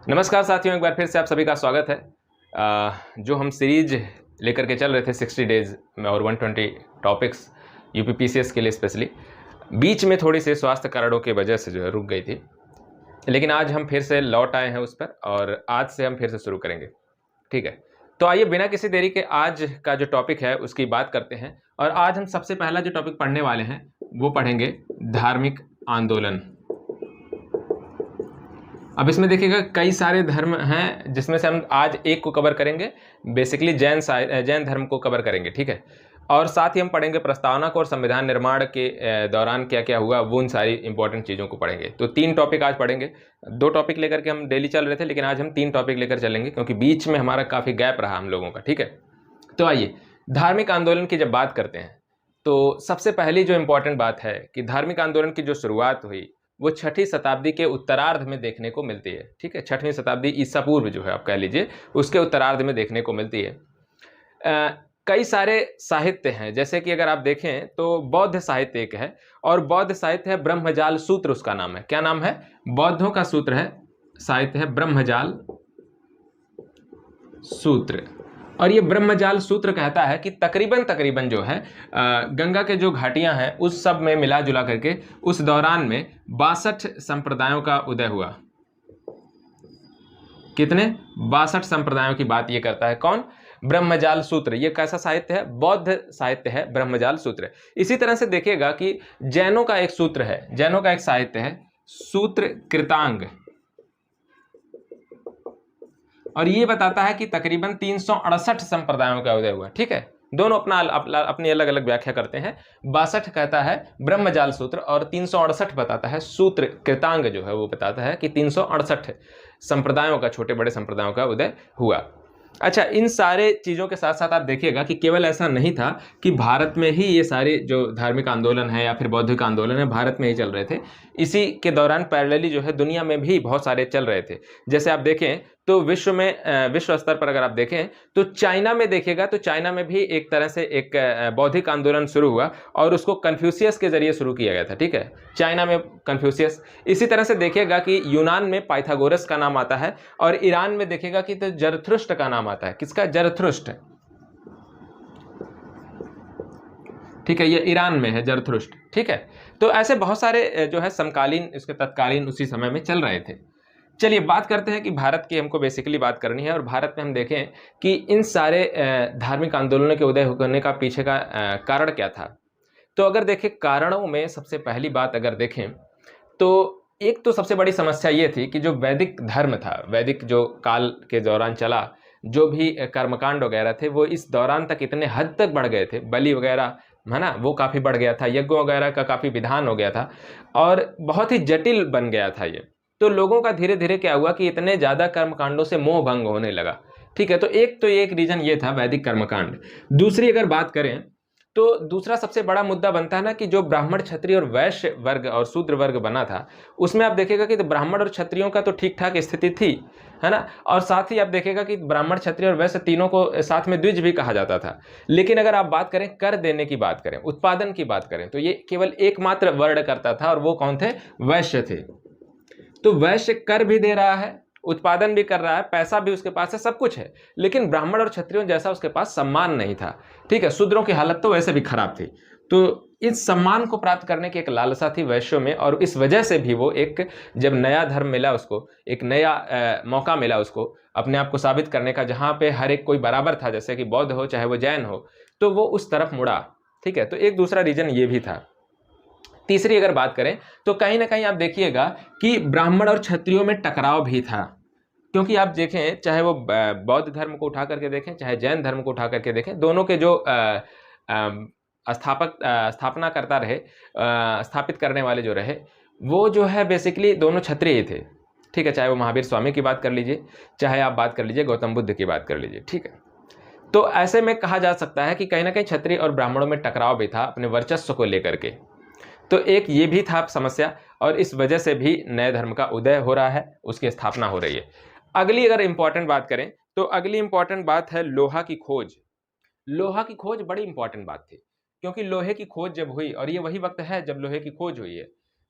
नमस्कार साथियों, एक बार फिर से आप सभी का स्वागत है। जो हम सीरीज लेकर के चल रहे थे 60 डेज में और 120 टॉपिक्स यूपीपीसीएस के लिए स्पेशली, बीच में थोड़ी से स्वास्थ्य कारणों की वजह से जो है रुक गई थी, लेकिन आज हम फिर से लौट आए हैं उस पर और आज से हम फिर से शुरू करेंगे। ठीक है, तो आइए बिना किसी देरी के आज का जो टॉपिक है उसकी बात करते हैं। और आज हम सबसे पहला जो टॉपिक पढ़ने वाले हैं वो पढ़ेंगे धार्मिक आंदोलन। अब इसमें देखिएगा कई सारे धर्म हैं जिसमें से हम आज एक को कवर करेंगे। बेसिकली जैन धर्म को कवर करेंगे, ठीक है। और साथ ही हम पढ़ेंगे प्रस्तावना को और संविधान निर्माण के दौरान क्या क्या हुआ, वो उन सारी इंपॉर्टेंट चीज़ों को पढ़ेंगे। तो 3 टॉपिक आज पढ़ेंगे। 2 टॉपिक लेकर के हम डेली चल रहे थे, लेकिन आज हम 3 टॉपिक लेकर चलेंगे क्योंकि बीच में हमारा काफ़ी गैप रहा हम लोगों का, ठीक है। तो आइए धार्मिक आंदोलन की जब बात करते हैं तो सबसे पहली जो इंपॉर्टेंट बात है कि धार्मिक आंदोलन की जो शुरुआत हुई वो 6वीं शताब्दी के उत्तरार्ध में देखने को मिलती है, ठीक है। 6वीं शताब्दी ईसा पूर्व जो है आप कह लीजिए, उसके उत्तरार्ध में देखने को मिलती है। कई सारे साहित्य हैं, जैसे कि अगर आप देखें तो बौद्ध साहित्य एक है और बौद्ध साहित्य है ब्रह्मजाल सूत्र, उसका नाम है। क्या नाम है? बौद्धों का सूत्र है, साहित्य है ब्रह्मजाल सूत्र। और ये ब्रह्मजाल सूत्र कहता है कि तकरीबन जो है गंगा के जो घाटियां हैं उस सब में मिला जुला करके उस दौरान में 62 संप्रदायों का उदय हुआ। कितने? 62 संप्रदायों की बात ये करता है। कौन? ब्रह्मजाल सूत्र। ये कैसा साहित्य है? बौद्ध साहित्य है ब्रह्मजाल सूत्र। इसी तरह से देखिएगा कि जैनों का एक सूत्र है, जैनों का एक साहित्य है सूत्र कृतांग, और ये बताता है कि तकरीबन 368 संप्रदायों का उदय हुआ, ठीक है। दोनों अपनी अलग अलग व्याख्या करते हैं। 62 कहता है ब्रह्मजाल सूत्र और 368 बताता है सूत्र कृतांग, जो है वो बताता है कि 368 संप्रदायों का, छोटे बड़े संप्रदायों का उदय हुआ। अच्छा, इन सारे चीज़ों के साथ साथ आप देखिएगा कि केवल ऐसा नहीं था कि भारत में ही ये सारे जो धार्मिक आंदोलन है या फिर बौद्धिक आंदोलन है भारत में ही चल रहे थे। इसी के दौरान पैरेलली जो है दुनिया में भी बहुत सारे चल रहे थे। जैसे आप देखें तो विश्व स्तर पर अगर आप देखें तो चाइना में देखिएगा तो चाइना में भी एक तरह से एक बौद्धिक आंदोलन शुरू हुआ और उसको कन्फ्यूशियस के जरिए शुरू किया गया था, ठीक है। चाइना में कन्फ्यूशियस। इसी तरह से देखिएगा कि यूनान में पाइथागोरस का नाम आता है और ईरान में देखिएगा कि तो जरथुष्ट्र का नाम आता है। किसका? जरथुष्ट्र, ठीक है। ये ईरान में है जरथुष्ट्र, ठीक है। तो ऐसे बहुत सारे जो है समकालीन, इसके तत्कालीन उसी समय में चल रहे थे। चलिए बात करते हैं कि भारत की हमको बेसिकली बात करनी है और भारत में हम देखें कि इन सारे धार्मिक आंदोलनों के उदय होने का पीछे का कारण क्या था। तो अगर देखें कारणों में सबसे पहली बात अगर देखें तो एक तो सबसे बड़ी समस्या ये थी कि जो वैदिक धर्म था, वैदिक जो काल के दौरान चला, जो भी कर्मकांड वगैरह थे वो इस दौरान तक इतने हद तक बढ़ गए थे, बलि वगैरह है ना, वो काफ़ी बढ़ गया था, यज्ञ वगैरह का काफ़ी विधान हो गया था और बहुत ही जटिल बन गया था ये। तो लोगों का धीरे धीरे क्या हुआ कि इतने ज़्यादा कर्मकांडों से मोह भंग होने लगा, ठीक है। तो एक रीज़न ये था वैदिक कर्मकांड। दूसरी अगर बात करें तो दूसरा सबसे बड़ा मुद्दा बनता है ना कि जो ब्राह्मण, क्षत्रिय और वैश्य वर्ग और शूद्र वर्ग बना था, उसमें आप देखेगा कि तो ब्राह्मण और क्षत्रियों का तो ठीक ठाक स्थिति थी, है ना। और साथ ही आप देखेगा कि ब्राह्मण, क्षत्रिय और वैश्य तीनों को साथ में द्विज भी कहा जाता था। लेकिन अगर आप बात करें कर देने की बात करें, उत्पादन की बात करें, तो ये केवल एकमात्र वर्ण करता था और वो कौन थे? वैश्य थे। तो वैश्य कर भी दे रहा है, उत्पादन भी कर रहा है, पैसा भी उसके पास है, सब कुछ है, लेकिन ब्राह्मण और क्षत्रियों जैसा उसके पास सम्मान नहीं था, ठीक है। शूद्रों की हालत तो वैसे भी खराब थी। तो इस सम्मान को प्राप्त करने की एक लालसा थी वैश्यों में और इस वजह से भी वो एक, जब नया धर्म मिला उसको, एक नया मौका मिला उसको अपने आप को साबित करने का, जहाँ पे हर एक कोई बराबर था, जैसे कि बौद्ध हो चाहे वो जैन हो, तो वो उस तरफ मुड़ा, ठीक है। तो एक दूसरा रीजन ये भी था। तीसरी अगर बात करें तो कहीं ना कहीं आप देखिएगा कि ब्राह्मण और क्षत्रियों में टकराव भी था, क्योंकि आप देखें चाहे वो बौद्ध धर्म को उठा करके देखें चाहे जैन धर्म को उठा करके देखें, दोनों के जो स्थापना करता रहे, स्थापित करने वाले जो रहे, वो जो है बेसिकली दोनों क्षत्रिय ही थे, ठीक है। चाहे वो महावीर स्वामी की बात कर लीजिए, चाहे आप बात कर लीजिए गौतम बुद्ध की बात कर लीजिए, ठीक है। तो ऐसे में कहा जा सकता है कि कहीं ना कहीं क्षत्रिय और ब्राह्मणों में टकराव भी था अपने वर्चस्व को लेकर के। तो एक ये भी था समस्या और इस वजह से भी नए धर्म का उदय हो रहा है, उसकी स्थापना हो रही है। अगली अगर इंपॉर्टेंट बात करें तो अगली इंपॉर्टेंट बात है लोहा की खोज। लोहा की खोज बड़ी इंपॉर्टेंट बात थी, क्योंकि लोहे की खोज जब हुई, और ये वही वक्त है जब लोहे की खोज हुई है,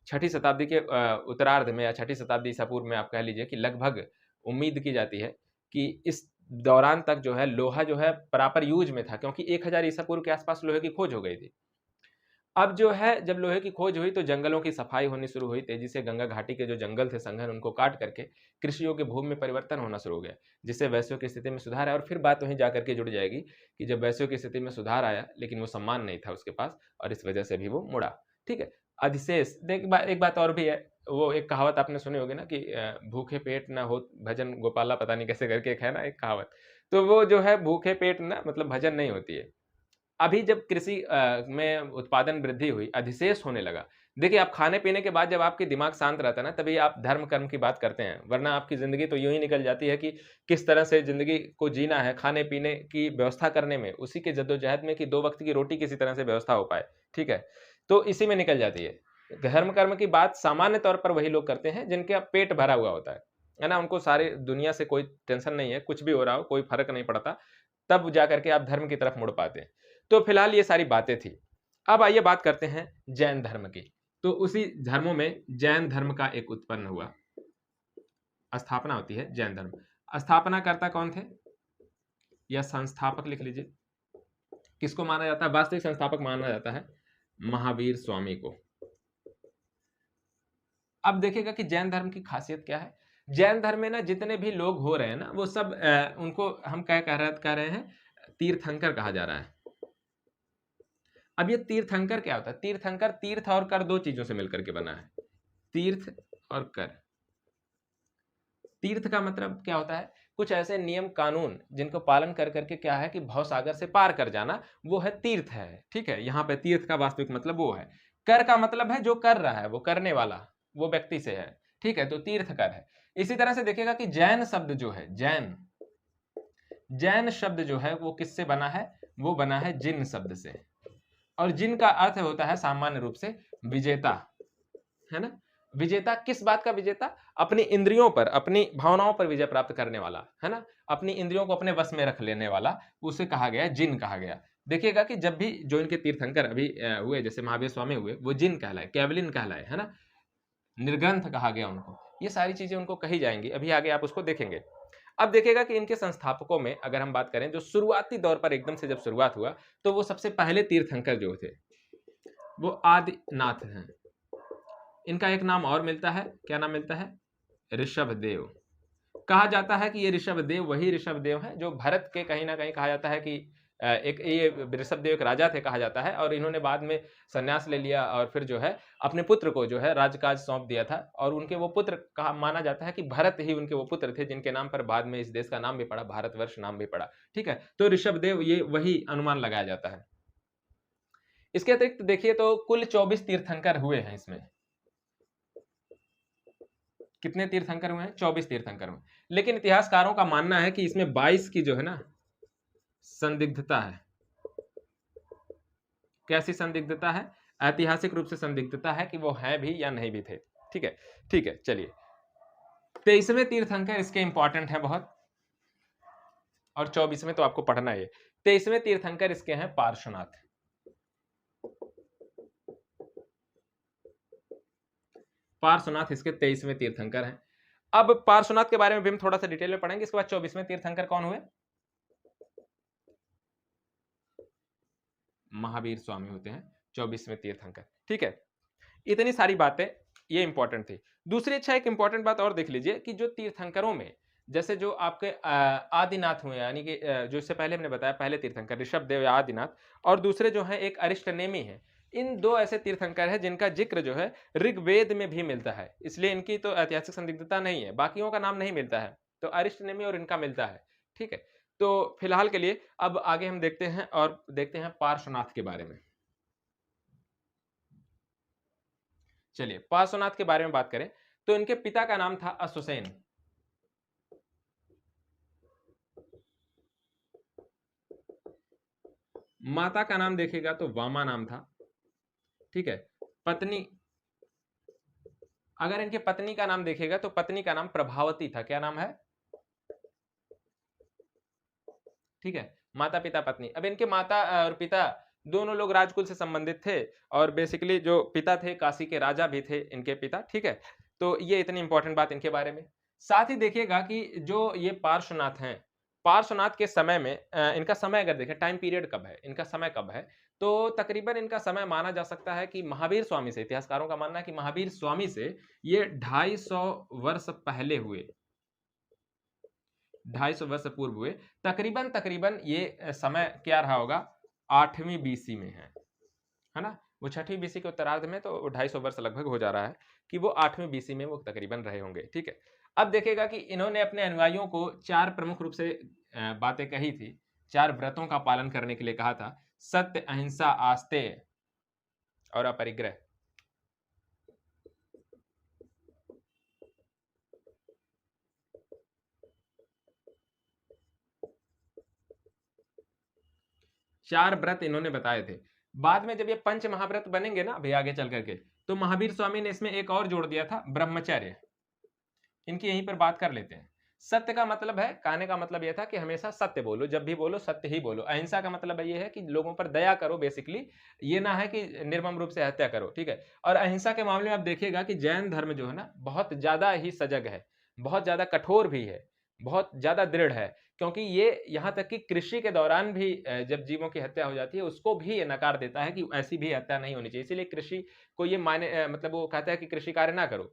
6वीं शताब्दी के उत्तरार्ध में या 6वीं शताब्दी ईसा पूर्व में, आप कह लीजिए कि लगभग उम्मीद की जाती है कि इस दौरान तक जो है लोहा जो है प्रॉपर यूज में था, क्योंकि 1000 ईसा पूर्व के आसपास लोहे की खोज हो गई थी। अब जो है जब लोहे की खोज हुई तो जंगलों की सफाई होनी शुरू हुई, तेजी से गंगा घाटी के जो जंगल थे संघन उनको काट करके कृषि योग्य भूमि में परिवर्तन होना शुरू हो गया, जिससे वैश्यों की स्थिति में सुधार आया। और फिर बात वहीं जाकर के जुड़ जाएगी कि जब वैश्यों की स्थिति में सुधार आया लेकिन वो सम्मान नहीं था उसके पास और इस वजह से भी वो मुड़ा। ठीक है, अधिशेष देख एक बात और भी है, वो एक कहावत आपने सुनी होगी ना कि भूखे पेट ना हो भजन गोपाला, पता नहीं कैसे करके एक है ना एक कहावत, तो वो जो है भूखे पेट ना मतलब भजन नहीं होती है। अभी जब कृषि में उत्पादन वृद्धि हुई, अधिशेष होने लगा। देखिए, आप खाने-पीने के बाद जब आपके दिमाग शांत रहता है ना, तभी आप धर्म-कर्म की बात करते हैं, वरना आपकी ज़िंदगी तो यूँ ही निकल जाती है कि किस तरह से ज़िंदगी को जीना है, खाने-पीने की व्यवस्था करने में, उसी के जद्दोजहद में कि 2 वक़्त की रोटी किसी तरह से व्यवस्था हो पाए, ठीक है? तो इसी में निकल जाती है। धर्म-कर्म की बात सामान्य तौर पर वही लोग करते हैं, जिनका पेट भरा हुआ होता है ना? उनको सारी दुनिया से कोई टेंशन नहीं है, कुछ भी हो रहा हो, कोई फ़र्क नहीं पड़ता, तब जाकर के आप धर्म की तरफ मुड़ पाते हैं। तो फिलहाल ये सारी बातें थी। अब आइए बात करते हैं जैन धर्म की। तो उसी धर्मों में जैन धर्म का एक उत्पन्न हुआ, स्थापना होती है जैन धर्म। स्थापनाकर्ता कौन थे? या संस्थापक लिख लीजिए। किसको माना जाता है? वास्तविक संस्थापक माना जाता है महावीर स्वामी को। अब देखिएगा कि जैन धर्म की खासियत क्या है? जैन धर्म में ना जितने भी लोग हो रहे हैं ना, वो सब उनको हम क्या कह रहे हैं? तीर्थंकर कहा जा रहा है। अब ये तीर्थंकर क्या होता है? तीर्थंकर, तीर्थ और कर 2 चीजों से मिलकर के बना है। तीर्थ और कर। तीर्थ का मतलब क्या होता है? कुछ ऐसे नियम कानून जिनको पालन कर करके क्या है कि भवसागर से पार कर जाना, वो है तीर्थ है। ठीक है, यहाँ पे तीर्थ का वास्तविक मतलब वो है। कर का मतलब है जो कर रहा है, वो करने वाला, वो व्यक्ति से है। ठीक है, तो तीर्थ कर है। इसी तरह से देखिएगा कि जैन शब्द जो है, जैन, जैन शब्द जो है वो किससे बना है? वो बना है जिन शब्द से। और जिन का अर्थ होता है सामान्य रूप से विजेता, है ना? विजेता किस बात का विजेता? अपनी इंद्रियों पर, अपनी भावनाओं पर विजय प्राप्त करने वाला, है ना? अपनी इंद्रियों को अपने वश में रख लेने वाला, उसे कहा गया जिन कहा गया। देखिएगा कि जब भी जो इनके तीर्थंकर अभी हुए, जैसे महावीर स्वामी हुए, वो जिन कहलाए, कैवलिन कहलाए, है ना? निर्ग्रंथ कहा गया उनको। ये सारी चीजें उनको कही जाएंगी, अभी आगे आप उसको देखेंगे। अब देखिएगा कि इनके संस्थापकों में अगर हम बात करें, जो शुरुआती दौर पर एकदम से जब शुरुआत हुआ, तो वो सबसे पहले तीर्थंकर जो थे, वो आदिनाथ हैं। इनका एक नाम और मिलता है, क्या नाम मिलता है? ऋषभदेव। कहा जाता है कि ये ऋषभदेव वही ऋषभदेव हैं जो भरत के कहीं ना कहीं कहा जाता है कि एक ये ऋषभदेव एक राजा थे कहा जाता है, और इन्होंने बाद में संन्यास ले लिया और फिर जो है अपने पुत्र को जो है राजकाज सौंप दिया था, और उनके वो पुत्र कहा माना जाता है कि भरत ही उनके वो पुत्र थे जिनके नाम पर बाद में इस देश का नाम भी पड़ा, भारतवर्ष नाम भी पड़ा। ठीक है, तो ऋषभदेव ये वही अनुमान लगाया जाता है। इसके अतिरिक्त देखिए तो कुल 24 तीर्थंकर हुए हैं इसमें। कितने तीर्थंकर हुए हैं? 24 तीर्थंकर हुए। लेकिन इतिहासकारों का मानना है कि इसमें 22 की जो है ना संदिग्धता है। कैसी संदिग्धता है? ऐतिहासिक रूप से संदिग्धता है कि वो हैं भी या नहीं भी थे। ठीक है, ठीक है, चलिए। 23वें तीर्थंकर इसके इंपॉर्टेंट हैं बहुत, और 24वें तो आपको पढ़ना है। 23वें तीर्थंकर इसके हैं पार्श्वनाथ। पार्श्वनाथ इसके 23वें तीर्थंकर हैं। अब पार्श्वनाथ के बारे में भी हम थोड़ा सा डिटेल में पढ़ेंगे, इसके बाद 24वें तीर्थंकर कौन हुए? महावीर स्वामी होते हैं 24वें तीर्थंकर। ठीक है, इतनी सारी बातें ये इंपॉर्टेंट थी। दूसरी अच्छा एक इंपॉर्टेंट बात और देख लीजिए कि जो तीर्थंकरों में जैसे जो आपके आदिनाथ हुए, यानी कि जो इससे पहले हमने बताया पहले तीर्थंकर ऋषभदेव या आदिनाथ, और दूसरे जो है एक अरिष्टनेमी है। इन 2 ऐसे तीर्थंकर हैं जिनका जिक्र जो है ऋग्वेद में भी मिलता है, इसलिए इनकी तो ऐतिहासिक संदिग्धता नहीं है, बाकियों का नाम नहीं मिलता है, तो अरिष्टनेमी और इनका मिलता है। ठीक है, तो फिलहाल के लिए अब आगे हम देखते हैं और देखते हैं पार्श्वनाथ के बारे में। चलिए पार्श्वनाथ के बारे में बात करें तो इनके पिता का नाम था अश्वसेन। माता का नाम देखिएगा तो वामा नाम था। ठीक है, पत्नी, अगर इनके पत्नी का नाम देखिएगा तो पत्नी का नाम प्रभावती था। क्या नाम है? ठीक है, माता पिता पत्नी। अब इनके माता और पिता दोनों लोग राजकुल से संबंधित थे, और बेसिकली जो पिता थे काशी के राजा भी थे इनके पिता। ठीक है, तो ये इतनी इंपॉर्टेंट बात इनके बारे में। साथ ही देखिएगा कि जो ये पार्श्वनाथ हैं, पार्श्वनाथ के समय में इनका समय अगर देखें टाइम पीरियड कब है, इनका समय कब है, तो तकरीबन इनका समय माना जा सकता है कि महावीर स्वामी से, इतिहासकारों का मानना है कि महावीर स्वामी से ये 250 वर्ष पहले हुए, 250 वर्ष पूर्व हुए। तकरीबन ये समय क्या रहा होगा, 8वीं बीसी में है ना? वो 6वीं बीसी के उत्तरार्ध में, तो 250 वर्ष लगभग हो जा रहा है कि वो 8वीं बीसी में वो तकरीबन रहे होंगे, ठीक है? अब देखिएगा कि इन्होंने अपने अनुयायियों को 4 प्रमुख रूप से बातें कही थी, 4 व्रतों का पालन करने के लिए कहा था। सत्य, अहिंसा, आस्तेय और अपरिग्रह। चार व्रत इन्होंने बताए थे। बाद में जब ये पंच महाव्रत बनेंगे ना अभी आगे चल करके, तो महावीर स्वामी ने इसमें एक और जोड़ दिया था, ब्रह्मचर्य। इनकी यहीं पर बात कर लेते हैं। सत्य का मतलब है, कहने का मतलब यह था कि हमेशा सत्य बोलो, जब भी बोलो सत्य ही बोलो। अहिंसा का मतलब ये है कि लोगों पर दया करो बेसिकली, ये ना है कि निर्मम रूप से हत्या करो, ठीक है? और अहिंसा के मामले में आप देखिएगा कि जैन धर्म जो है ना, बहुत ज्यादा ही सजग है, बहुत ज्यादा कठोर भी है, बहुत ज्यादा दृढ़ है, क्योंकि ये यहाँ तक कि कृषि के दौरान भी जब जीवों की हत्या हो जाती है, उसको भी ये नकार देता है कि ऐसी भी हत्या नहीं होनी चाहिए। इसीलिए कृषि को ये माने, मतलब वो कहता है कि कृषि कार्य ना करो।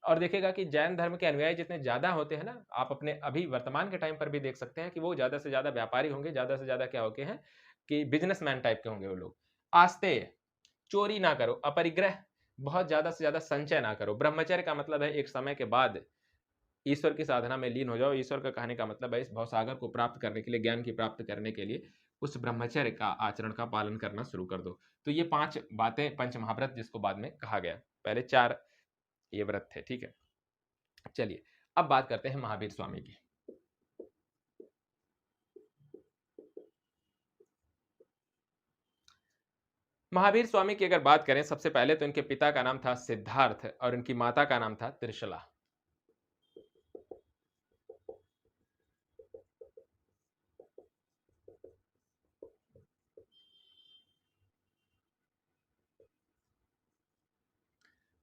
और देखिएगा कि जैन धर्म के अनुयायी जितने ज़्यादा होते हैं ना, आप अपने अभी वर्तमान के टाइम पर भी देख सकते हैं कि वो ज़्यादा से ज़्यादा व्यापारी होंगे, ज़्यादा से ज़्यादा क्या होके हैं कि बिज़नेसमैन टाइप के होंगे वो लोग। आस्तेय, चोरी ना करो। अपरिग्रह, बहुत ज़्यादा से ज़्यादा संचय ना करो। ब्रह्मचर्य का मतलब है एक समय के बाद ईश्वर की साधना में लीन हो जाओ। ईश्वर का कहने का मतलब है इस भवसागर को प्राप्त करने के लिए, ज्ञान की प्राप्त करने के लिए उस ब्रह्मचर्य का आचरण का पालन करना शुरू कर दो। तो ये 5 बातें, पंच महाव्रत जिसको बाद में कहा गया। पहले 4 ये व्रत थे, ठीक है? चलिए अब बात करते हैं महावीर स्वामी की। महावीर स्वामी की अगर बात करें, सबसे पहले तो इनके पिता का नाम था सिद्धार्थ और इनकी माता का नाम था त्रिशला।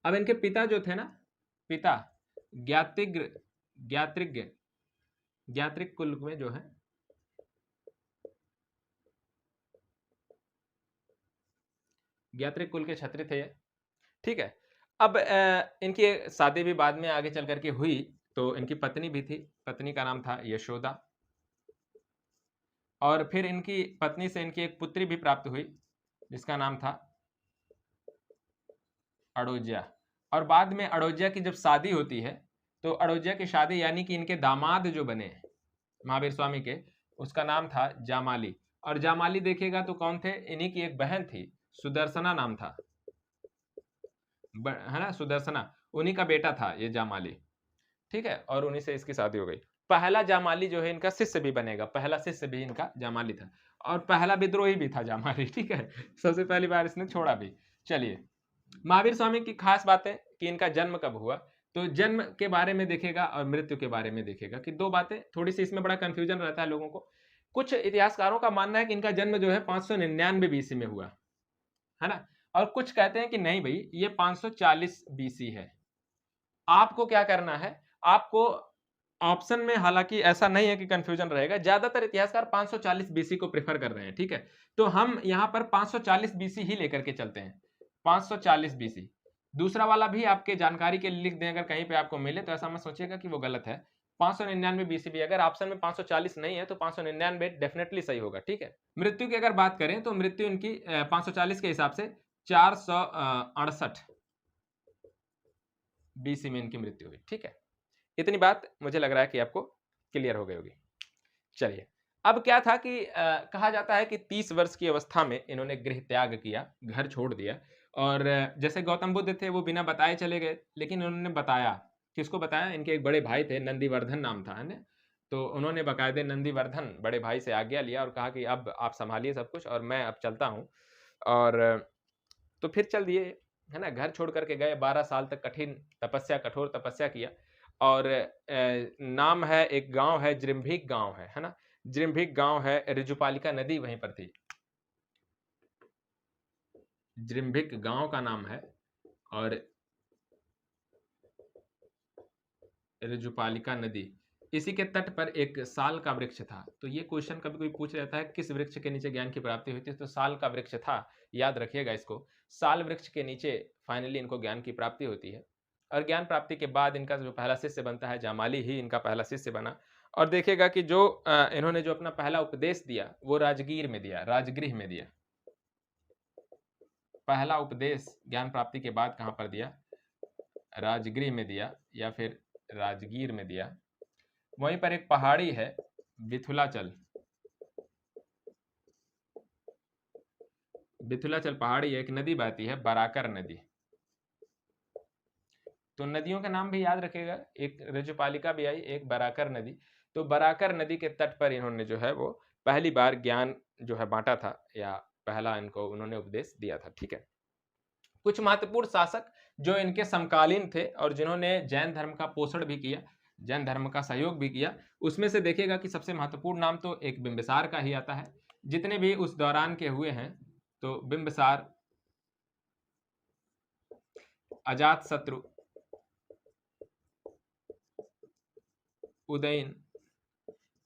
अब इनके पिता जो थे ना, पिता ज्ञातिग्र, ज्ञात्रिज्ञ, ज्ञात्रिक कुल में जो है, ज्ञात्रिक कुल के क्षत्रिय थे ये, ठीक है? अब इनकी शादी भी बाद में आगे चल करके हुई, तो इनकी पत्नी भी थी, पत्नी का नाम था यशोदा। और फिर इनकी पत्नी से इनकी एक पुत्री भी प्राप्त हुई जिसका नाम था अड़ोजिया। और बाद में अड़ोजिया की जब शादी होती है, तो अड़ोजिया की शादी यानी कि इनके दामाद जो बने महावीर स्वामी के, उसका नाम था जामाली। और जामाली देखिएगा तो कौन थे, इन्हीं की एक बहन थी, सुदर्शना नाम था, है ना, सुदर्शना, उन्हीं का बेटा था ये जामाली, ठीक है? और उन्हीं से इसकी शादी हो गई। पहला जामाली जो है इनका शिष्य भी बनेगा, पहला शिष्य भी इनका जामाली था, और पहला विद्रोही भी था जामाली, ठीक है? सबसे पहली बार इसने छोड़ा भी। चलिए, महावीर स्वामी की खास बात है कि इनका जन्म कब हुआ, तो जन्म के बारे में देखेगा और मृत्यु के बारे में देखेगा कि दो बातें, थोड़ी सी इसमें बड़ा कंफ्यूजन रहता है लोगों को। कुछ इतिहासकारों का मानना है कि इनका जन्म जो है 599 बीसी में हुआ, है ना? और कुछ कहते हैं कि नहीं भाई, ये 540 बीसी है। आपको क्या करना है, आपको ऑप्शन में, हालांकि ऐसा नहीं है कि कंफ्यूजन रहेगा, ज्यादातर इतिहासकार 540 बीसी को प्रेफर कर रहे हैं, ठीक है? तो हम यहां पर 540 बीसी ही लेकर के चलते हैं, 540 बीसी। दूसरा वाला भी आपके जानकारी के लिए लिख दें, अगर कहीं पे आपको मिले तो ऐसा मत सोचिएगा कि वो गलत है। 599 बीसी भी, अगर ऑप्शन में 540 नहीं है तो 599 डेफिनेटली सही होगा, ठीक है? मृत्यु की अगर बात करें तो मृत्यु इनकी 540 के हिसाब से 468 बीसी में इनकी मृत्यु हुई, ठीक है? इतनी बात मुझे लग रहा है कि आपको क्लियर हो गई होगी। चलिए, अब क्या था कि कहा जाता है कि 30 वर्ष की अवस्था में इन्होंने गृह त्याग किया, घर छोड़ दिया। और जैसे गौतम बुद्ध थे वो बिना बताए चले गए, लेकिन उन्होंने बताया। किसको बताया? इनके एक बड़े भाई थे, नंदीवर्धन नाम था, है ना? तो उन्होंने बाकायदे नंदीवर्धन बड़े भाई से आज्ञा लिया और कहा कि अब आप संभालिए सब कुछ और मैं अब चलता हूँ। और तो फिर चल दिए, है ना? घर छोड़ करके गए, 12 साल तक कठिन तपस्या, कठोर तपस्या किया। और नाम है, एक गांव है, जृंभिक गांव है ना? जृंभिक गांव है, ऋजुपालिका नदी वहीं पर थी, जृंभिक गांव का नाम है। और ऋजुपालिका नदी, इसी के तट पर एक साल का वृक्ष था। तो ये क्वेश्चन कभी कोई पूछ रहता है किस वृक्ष के नीचे ज्ञान की प्राप्ति हुई थी, तो साल का वृक्ष था, याद रखिएगा इसको। साल वृक्ष के नीचे फाइनली इनको ज्ञान की प्राप्ति होती है, और ज्ञान प्राप्ति के बाद इनका जो पहला शिष्य बनता है, जामाली ही इनका पहला शिष्य बना। और देखिएगा कि जो इन्होंने जो अपना पहला उपदेश दिया वो राजगीर में दिया, राजगृह में दिया। पहला उपदेश ज्ञान प्राप्ति के बाद कहां पर दिया? राजगृह में दिया या फिर राजगीर में दिया। वहीं पर एक पहाड़ी है विथुलाचल, विथुलाचल पहाड़ी है, एक नदी बहती है बराकर नदी। तो नदियों के नाम भी याद रखिएगा, एक ऋजुपालिका भी आई, एक बराकर नदी। तो बराकर नदी के तट पर इन्होंने जो है वो पहली बार ज्ञान जो है बांटा था, या पहला इनको उन्होंने उपदेश दिया था। ठीक है, कुछ महत्वपूर्ण शासक जो इनके समकालीन थे और जिन्होंने जैन धर्म का पोषण भी किया, जैन धर्म का सहयोग भी किया, उसमें से देखिएगा कि सबसे महत्वपूर्ण नाम तो एक बिंबिसार का ही आता है। जितने भी उस दौरान के हुए हैं, तो बिंबिसार, अजातशत्रु, उदयन,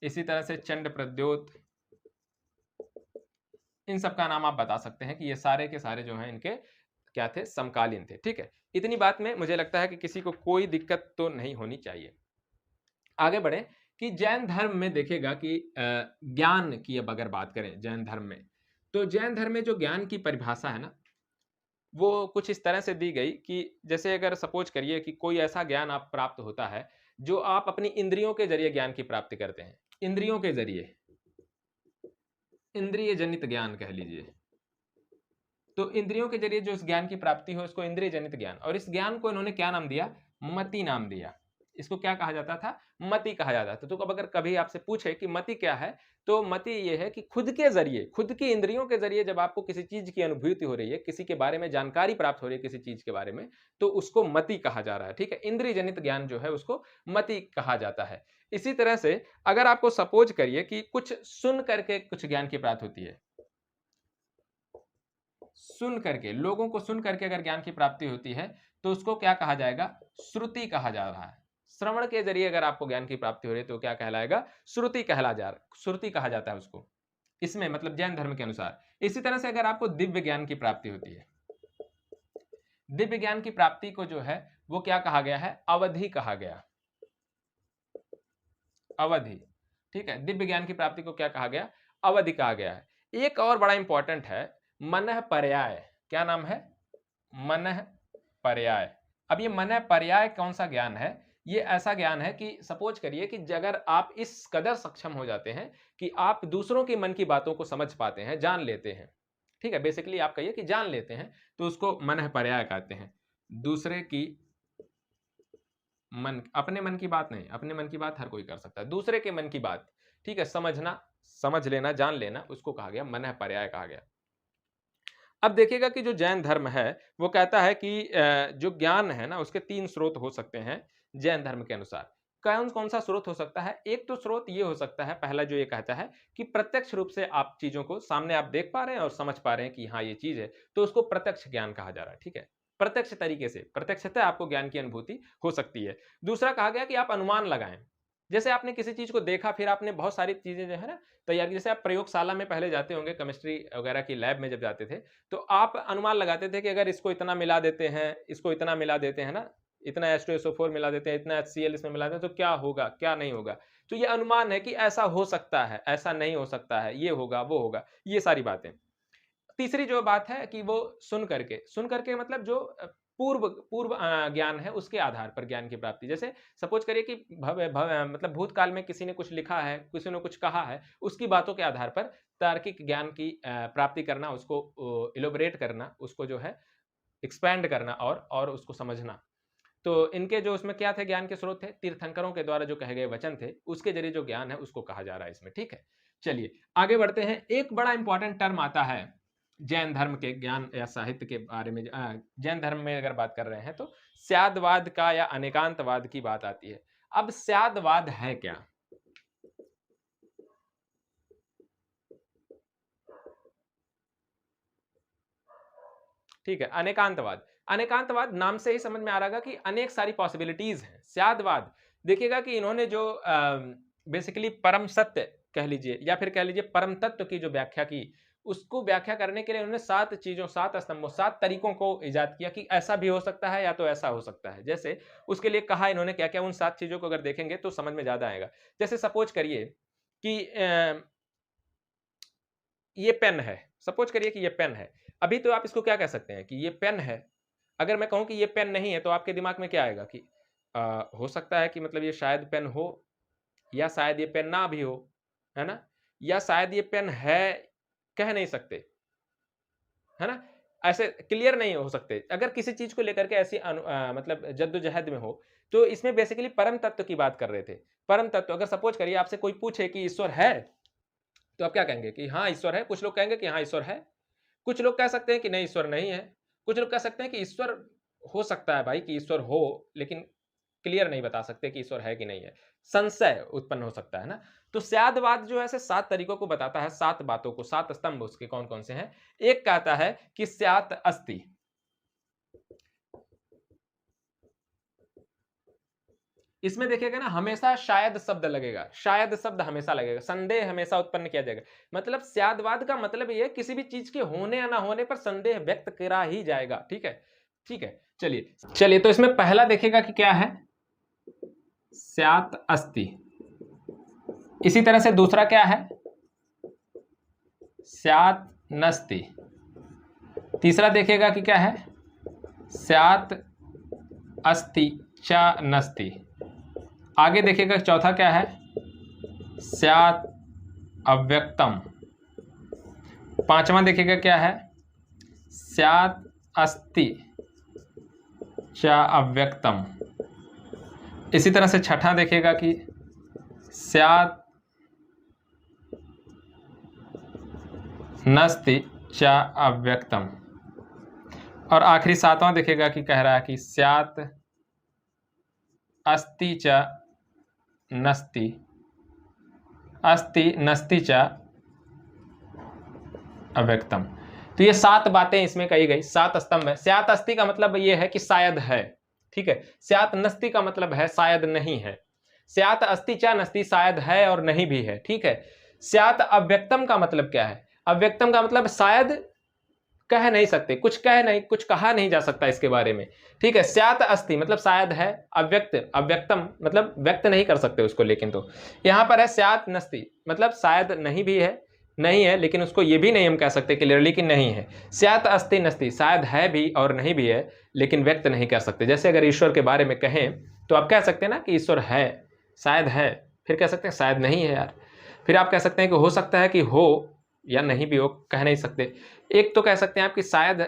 इसी तरह से चंड प्रद्योत, इन सब का नाम आप बता सकते हैं कि ये सारे के सारे जो हैं इनके क्या थे? समकालीन थे। ठीक है, इतनी बात में मुझे लगता है कि किसी को कोई दिक्कत तो नहीं होनी चाहिए। आगे बढ़े कि जैन धर्म में देखिएगा कि ज्ञान की अब अगर बात करें जैन धर्म में, तो जैन धर्म में जो ज्ञान की परिभाषा है ना, वो कुछ इस तरह से दी गई कि जैसे अगर सपोज करिए कि कोई ऐसा ज्ञान आप प्राप्त होता है जो आप अपनी इंद्रियों के जरिए ज्ञान की प्राप्ति करते हैं, इंद्रियों के जरिए, इंद्रिय जनित ज्ञान कह लीजिए। तो इंद्रियों के जरिए जो इस ज्ञान की प्राप्ति हो उसको इंद्रिय जनित ज्ञान, और इस ज्ञान को इन्होंने क्या नाम दिया? मति नाम दिया। इसको क्या कहा जाता था? मति कहा जाता था। तो अब अगर कभी आपसे पूछे कि मति क्या है, तो मति ये है कि खुद के जरिए, खुद की इंद्रियों के जरिए जब आपको किसी चीज की अनुभूति हो रही है, किसी के बारे में जानकारी प्राप्त हो रही है किसी चीज के बारे में, तो उसको मति कहा जा रहा है। ठीक है, इंद्रिय जनित ज्ञान जो है उसको मति कहा जाता है। इसी तरह से अगर आपको सपोज करिए कि कुछ सुन करके कुछ ज्ञान की प्राप्ति होती है, सुन करके, लोगों को सुन करके अगर ज्ञान की प्राप्ति होती है, तो उसको क्या कहा जाएगा? श्रुति कहा जा रहा है। श्रवण के जरिए अगर आपको ज्ञान की प्राप्ति हो रही है तो क्या कहलाएगा? श्रुति श्रुति कहा जाता है उसको, इसमें मतलब जैन धर्म के अनुसार। इसी तरह से अगर आपको दिव्य ज्ञान की प्राप्ति होती है, दिव्य ज्ञान की प्राप्ति को जो है वो क्या कहा गया है? अवधि कहा गया, अवधि। ठीक है, दिव्य ज्ञान की प्राप्ति को क्या कहा गया? अवधि कहा गया है। एक और बड़ा इंपॉर्टेंट है, मनः पर्याय। क्या नाम है? मनः पर्याय। अब ये मनः पर्याय कौन सा ज्ञान है? ये ऐसा ज्ञान है कि सपोज करिए कि अगर आप इस कदर सक्षम हो जाते हैं कि आप दूसरों के मन की बातों को समझ पाते हैं, जान लेते हैं, ठीक है, बेसिकली आप कहिए कि जान लेते हैं, तो उसको मनः पर्याय कहते हैं। दूसरे की मन, अपने मन की बात नहीं, अपने मन की बात हर कोई कर सकता है, दूसरे के मन की बात, ठीक है, समझना, समझ लेना, जान लेना, उसको कहा गया मनः पर्याय कहा गया। अब देखिएगा कि जो जैन धर्म है वो कहता है कि जो ज्ञान है ना उसके 3 स्रोत हो सकते हैं जैन धर्म के अनुसार। कौन कौन सा स्रोत हो सकता है? एक तो स्रोत ये हो सकता है, पहला जो ये कहता है कि प्रत्यक्ष रूप से आप चीजों को सामने आप देख पा रहे हैं और समझ पा रहे हैं कि हाँ ये चीज है, तो उसको प्रत्यक्ष ज्ञान कहा जा रहा है। ठीक है, प्रत्यक्ष तरीके से, प्रत्यक्षतः आपको ज्ञान की अनुभूति हो सकती है। दूसरा कहा गया कि आप अनुमान लगाएं, जैसे आपने किसी चीज को देखा, फिर आपने बहुत सारी चीजें जो है ना तैयार की, जैसे आप प्रयोगशाला में पहले जाते होंगे, केमिस्ट्री वगैरह की लैब में जब जाते थे, तो आप अनुमान लगाते थे कि अगर इसको इतना मिला देते हैं, इसको इतना मिला देते हैं ना, इतना H2SO4 मिला देते हैं, इतना HCl इसमें मिला देते हैं, तो क्या होगा, क्या नहीं होगा। तो ये अनुमान है कि ऐसा हो सकता है, ऐसा नहीं हो सकता है, ये होगा, वो होगा, ये सारी बातें। तीसरी जो बात है कि वो सुन करके मतलब जो पूर्व पूर्व ज्ञान है उसके आधार पर ज्ञान की प्राप्ति। जैसे सपोज करिए कि मतलब भूतकाल में किसी ने कुछ लिखा है, किसी ने कुछ कहा है, उसकी बातों के आधार पर तार्किक ज्ञान की प्राप्ति करना, उसको इलोबरेट करना, उसको जो है एक्सपैंड करना और उसको समझना। तो इनके जो उसमें क्या थे ज्ञान के स्रोत थे? तीर्थंकरों के द्वारा जो कहे गए वचन थे, उसके जरिए जो ज्ञान है उसको कहा जा रहा है इसमें। ठीक है, चलिए आगे बढ़ते हैं। एक बड़ा इंपॉर्टेंट टर्म आता है जैन धर्म के ज्ञान या साहित्य के बारे में। जैन धर्म में अगर बात कर रहे हैं तो स्यादवाद का या अनेकांतवाद की बात आती है। अब स्यादवाद है क्या? ठीक है, अनेकांतवाद, अनेकांतवाद नाम से ही समझ में आ रहा है कि अनेक सारी पॉसिबिलिटीज हैं। स्यादवाद देखिएगा कि इन्होंने जो बेसिकली परम सत्य कह लीजिए या फिर कह लीजिए परम तत्व की जो व्याख्या की, उसको व्याख्या करने के लिए उन्होंने 7 चीज़ों, 7 स्तंभों, 7 तरीकों को इजाद किया कि ऐसा भी हो सकता है या तो ऐसा हो सकता है। जैसे उसके लिए कहा इन्होंने क्या-क्या, उन 7 चीज़ों को अगर देखेंगे तो समझ में ज़्यादा आएगा। जैसे सपोज़ करिए कि ये पेन है, सपोज़ करिए कि ये पेन है। अभी तो आप इसको क्या कह सकते हैं कि ये पेन है। अगर मैं कहूँ कि ये पेन नहीं है तो आपके दिमाग में क्या आएगा कि हो सकता है कि मतलब ये शायद पेन हो या शायद ये पेन ना भी हो, है ना? या शायद ये पेन है, कह नहीं सकते, है ना? ऐसे क्लियर नहीं हो सकते। अगर किसी चीज़ को लेकर के ऐसी मतलब जद्दोजहद में हो, तो इसमें बेसिकली परम तत्व की बात कर रहे थे। परम तत्व अगर सपोज़ करिए आपसे कोई पूछे कि ईश्वर है? तो आप क्या कहेंगे कि हाँ, ईश्वर है। कुछ लोग कहेंगे कि हाँ, ईश्वर है। कुछ लोग कह सकते हैं कि नहीं, ईश्वर नहीं है। कुछ लोग कह सकते हैं कि ईश्वर हो सकता है भाई, कि ईश्वर हो, लेकिन क्लियर नहीं बता सकते कि ईश्वर है कि नहीं है। संशय उत्पन्न हो सकता है ना? तो स्यादवाद जो है ऐसे 7 तरीकों को बताता है, 7 बातों को, 7 स्तंभ उसके कौन-कौन से हैं। एक कहता है कि स्यात् अस्ति। इसमें देखिएगा ना हमेशा शायद शब्द लगेगा, शायद शब्द हमेशा लगेगा, संदेह हमेशा उत्पन्न किया जाएगा। मतलब स्यादवाद का मतलब ये है किसी भी चीज़ के होने या ना होने पर संदेह व्यक्त करा ही जाएगा, ठीक है? ठीक है, चलिए तो इसमें पहला देखिएगा कि क्या है? स्यात् अस्ति। इसी तरह से दूसरा क्या है? स्यात् नस्ति। तीसरा देखिएगा कि क्या है? स्यात् अस्ति च नस्ति। आगे देखिएगा चौथा क्या है? स्यात् अव्यक्तम। पांचवा देखिएगा क्या है? स्यात् अस्ति च अव्यक्तम। इसी तरह से छठा देखिएगा कि स्यात् नस्ति च अव्यक्तम। और आखिरी सातवां देखिएगा कि कह रहा है कि स्यात् अस्ति च नस्ति, अस्ति नस्ति च अव्यक्तम। तो ये 7 बातें इसमें कही गई, 7 स्तंभ है। स्यात् अस्ति का मतलब ये है कि शायद है, ठीक है। स्यात् नस्ति का मतलब है शायद नहीं है। स्यात् अस्ति च नस्ति शायद है और नहीं भी है, ठीक है। स्यात् अव्यक्तम का मतलब क्या है? अव्यक्तम का मतलब शायद कह नहीं सकते, कुछ कहा नहीं जा सकता इसके बारे में, ठीक है। स्यात् अस्ति मतलब शायद है, अव्यक्तम मतलब व्यक्त नहीं कर सकते उसको, लेकिन तो यहां पर है स्यात् नस्ति मतलब शायद नहीं है लेकिन उसको ये भी नहीं हम कह सकते क्लियरली कि नहीं है। स्यात् अस्ति नस्ति शायद है भी और नहीं भी है, लेकिन व्यक्त नहीं कर सकते। जैसे अगर ईश्वर के बारे में कहें तो आप कह सकते हैं ना कि ईश्वर है, शायद है, फिर कह सकते हैं शायद नहीं है यार, फिर आप कह सकते हैं कि हो सकता है कि हो या नहीं भी हो, कह नहीं सकते। एक तो कह सकते हैं आप कि शायद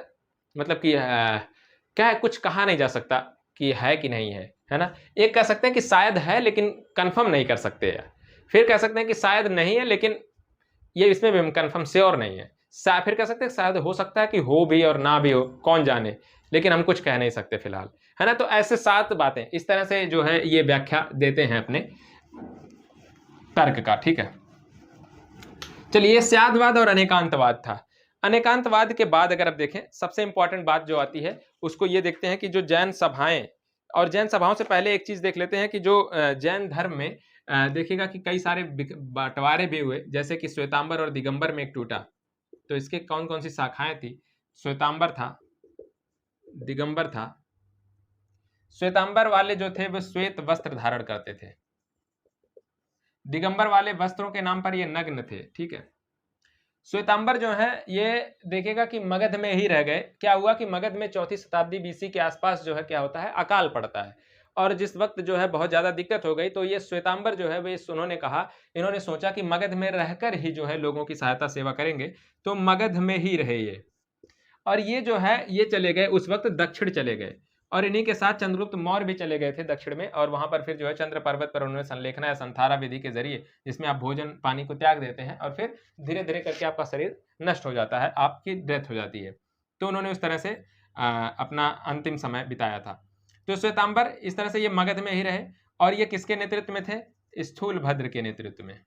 मतलब कि क्या है, कुछ कहा नहीं जा सकता कि है कि नहीं है ना। एक कह सकते हैं कि शायद है लेकिन कंफर्म नहीं कर सकते यार। फिर कह सकते हैं कि शायद नहीं है लेकिन ये इसमें भी हम कंफर्म श्योर नहीं है। फिर कह सकते हैं शायद हो सकता है कि हो भी और ना भी हो, कौन जाने, लेकिन हम कुछ कह नहीं सकते फिलहाल, है ना। तो ऐसे 7 बातें इस तरह से जो है ये व्याख्या देते हैं अपने तर्क का, ठीक है। चलिए, स्यादवाद और अनेकांतवाद था। अनेकांतवाद के बाद अगर आप देखें सबसे इंपॉर्टेंट बात जो आती है उसको ये देखते हैं कि जो जैन सभाएं, और जैन सभाओं से पहले एक चीज देख लेते हैं कि जो जैन धर्म में देखिएगा कि कई सारे बंटवारे भी हुए, जैसे कि श्वेतांबर और दिगंबर में एक टूटा। तो इसके कौन कौन सी शाखाएं थी? श्वेतांबर था, दिगंबर था। श्वेतांबर वाले जो थे वो श्वेत वस्त्र धारण करते थे, दिगंबर वाले वस्त्रों के नाम पर ये नग्न थे, ठीक है। श्वेतांबर जो है ये देखिएगा कि मगध में ही रह गए। क्या हुआ कि मगध में 4वीं शताब्दी बीसी के आसपास जो है क्या होता है, अकाल पड़ता है, और जिस वक्त जो है बहुत ज्यादा दिक्कत हो गई, तो ये श्वेतांबर जो है वे उन्होंने कहा, इन्होंने सोचा कि मगध में रहकर ही जो है लोगों की सहायता सेवा करेंगे, तो मगध में ही रहे ये। और ये जो है ये चले गए उस वक्त दक्षिण चले गए, और इन्हीं के साथ चंद्रगुप्त मौर्य भी चले गए थे दक्षिण में, और वहां पर फिर जो है चंद्र पर्वत पर उन्होंने संलेखना या संथारा विधि के जरिए, जिसमें आप भोजन पानी को त्याग देते हैं और फिर धीरे धीरे करके आपका शरीर नष्ट हो जाता है, आपकी डेथ हो जाती है। तो उन्होंने उस तरह से अपना अंतिम समय बिताया था। तो श्वेतांबर इस तरह से ये मगध में ही रहे, और ये किसके नेतृत्व में थे? स्थूल भद्र के नेतृत्व में।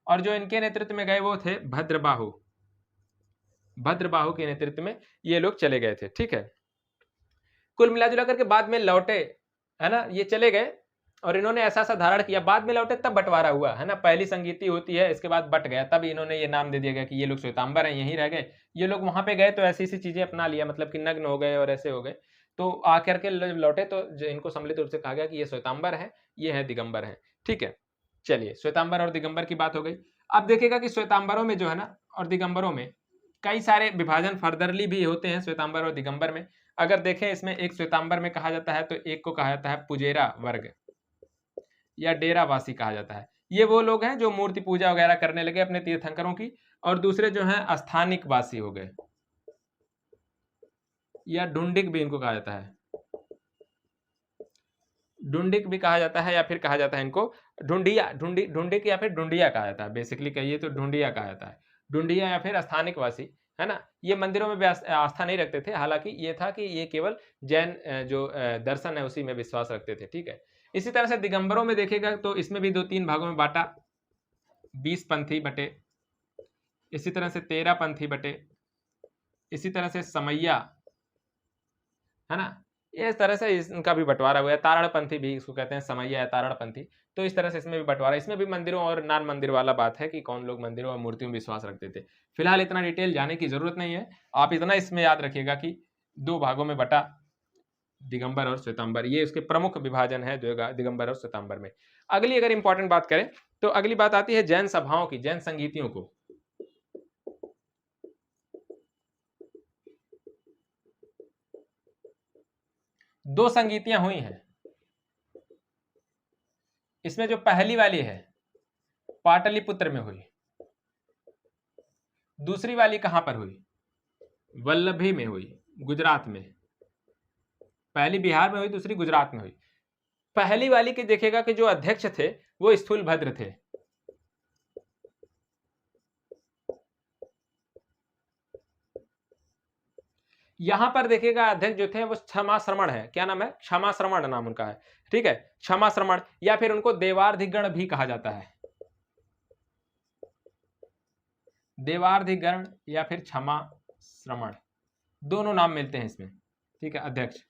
और जो इनके नेतृत्व में गए वो थे भद्रबाहु, भद्रबाहु के नेतृत्व में ये लोग चले गए थे, ठीक है। कुल मिलाजुला करके बाद में लौटे, है ना, ये चले गए, और इन्होंने ऐसा सा धारण किया, बाद में लौटे तब बंटवारा हुआ है ना, पहली संगीति होती है, इसके बाद बट गया, तब इन्होंने ये नाम दे दिया गया कि ये लोग श्वेतांबर हैं, यहीं रह गए। ये लोग वहां पे गए तो ऐसी ऐसी चीजें अपना लिया, मतलब कि नग्न हो गए और ऐसे हो गए, तो आकर के लौटे तो इनको सम्मिलित रूप से कहा गया कि ये श्वेतांबर है, ये है दिगंबर है। ठीक है, चलिए श्वेतांबर और दिगंबर की बात हो गई। अब देखिएगा कि श्वेतांबरों में जो है ना और दिगंबरों में कई सारे विभाजन फर्दरली भी होते हैं श्वेतांबर और दिगंबर में। अगर देखें इसमें एक श्वेतांबर में कहा जाता है तो एक को कहा जाता है पुजेरा वर्ग या डेरावासी कहा जाता है। ये वो लोग हैं जो मूर्ति पूजा वगैरह करने लगे अपने तीर्थंकरों की, और दूसरे जो हैं स्थानिक वासी हो गए, या ढूंढिक भी इनको कहा जाता है, ढूंढिक भी कहा जाता है, या फिर कहा जाता है इनको ढूंढिया, ढूंढिक या फिर ढूंढिया कहा जाता है, बेसिकली कहिए तो ढूंढिया कहा जाता है, ढूंढिया या फिर स्थानिक वासी, है ना। ये मंदिरों में भी आस्था नहीं रखते थे, हालांकि ये था कि ये केवल जैन जो दर्शन है उसी में विश्वास रखते थे। ठीक है, इसी तरह से दिगंबरों में देखेगा तो इसमें भी 2-3 भागों में बांटा, 20 पंथी बटे, इसी तरह से 13 पंथी बटे, इसी तरह से समैया, है ना, इस तरह से इनका भी बंटवारा हुआ है। तारणपंथी भी इसको कहते हैं, समैया या तारणपंथी, तो इस तरह से इसमें भी बंटवारा। इसमें भी मंदिरों और नान मंदिर वाला बात है कि कौन लोग मंदिरों और मूर्तियों में विश्वास रखते थे। फिलहाल इतना डिटेल जाने की जरूरत नहीं है, आप इतना इसमें याद रखिएगा कि 2 भागों में बटा दिगंबर और श्वेतांबर, ये उसके प्रमुख विभाजन है दिगंबर और श्वेतांबर में। अगली अगर इंपॉर्टेंट बात करें तो अगली बात आती है जैन सभाओं की, जैन संगीतियों को। दो संगीतियां हुई हैं, इसमें जो पहली वाली है पाटलिपुत्र में हुई, दूसरी वाली कहां पर हुई, वल्लभी में हुई, गुजरात में। पहली बिहार में हुई, दूसरी गुजरात में हुई। पहली वाली के देखिएगा कि जो अध्यक्ष थे वो स्थूलभद्र थे, यहां पर देखिएगा अध्यक्ष जो थे वो क्षमा श्रमण है, क्या नाम है, क्षमा श्रमण नाम उनका है। ठीक है, क्षमा श्रमण, या फिर उनको देवार्धिगण भी कहा जाता है, देवार्धिगण या फिर क्षमा श्रमण, दोनों नाम मिलते हैं इसमें। ठीक है, अध्यक्ष।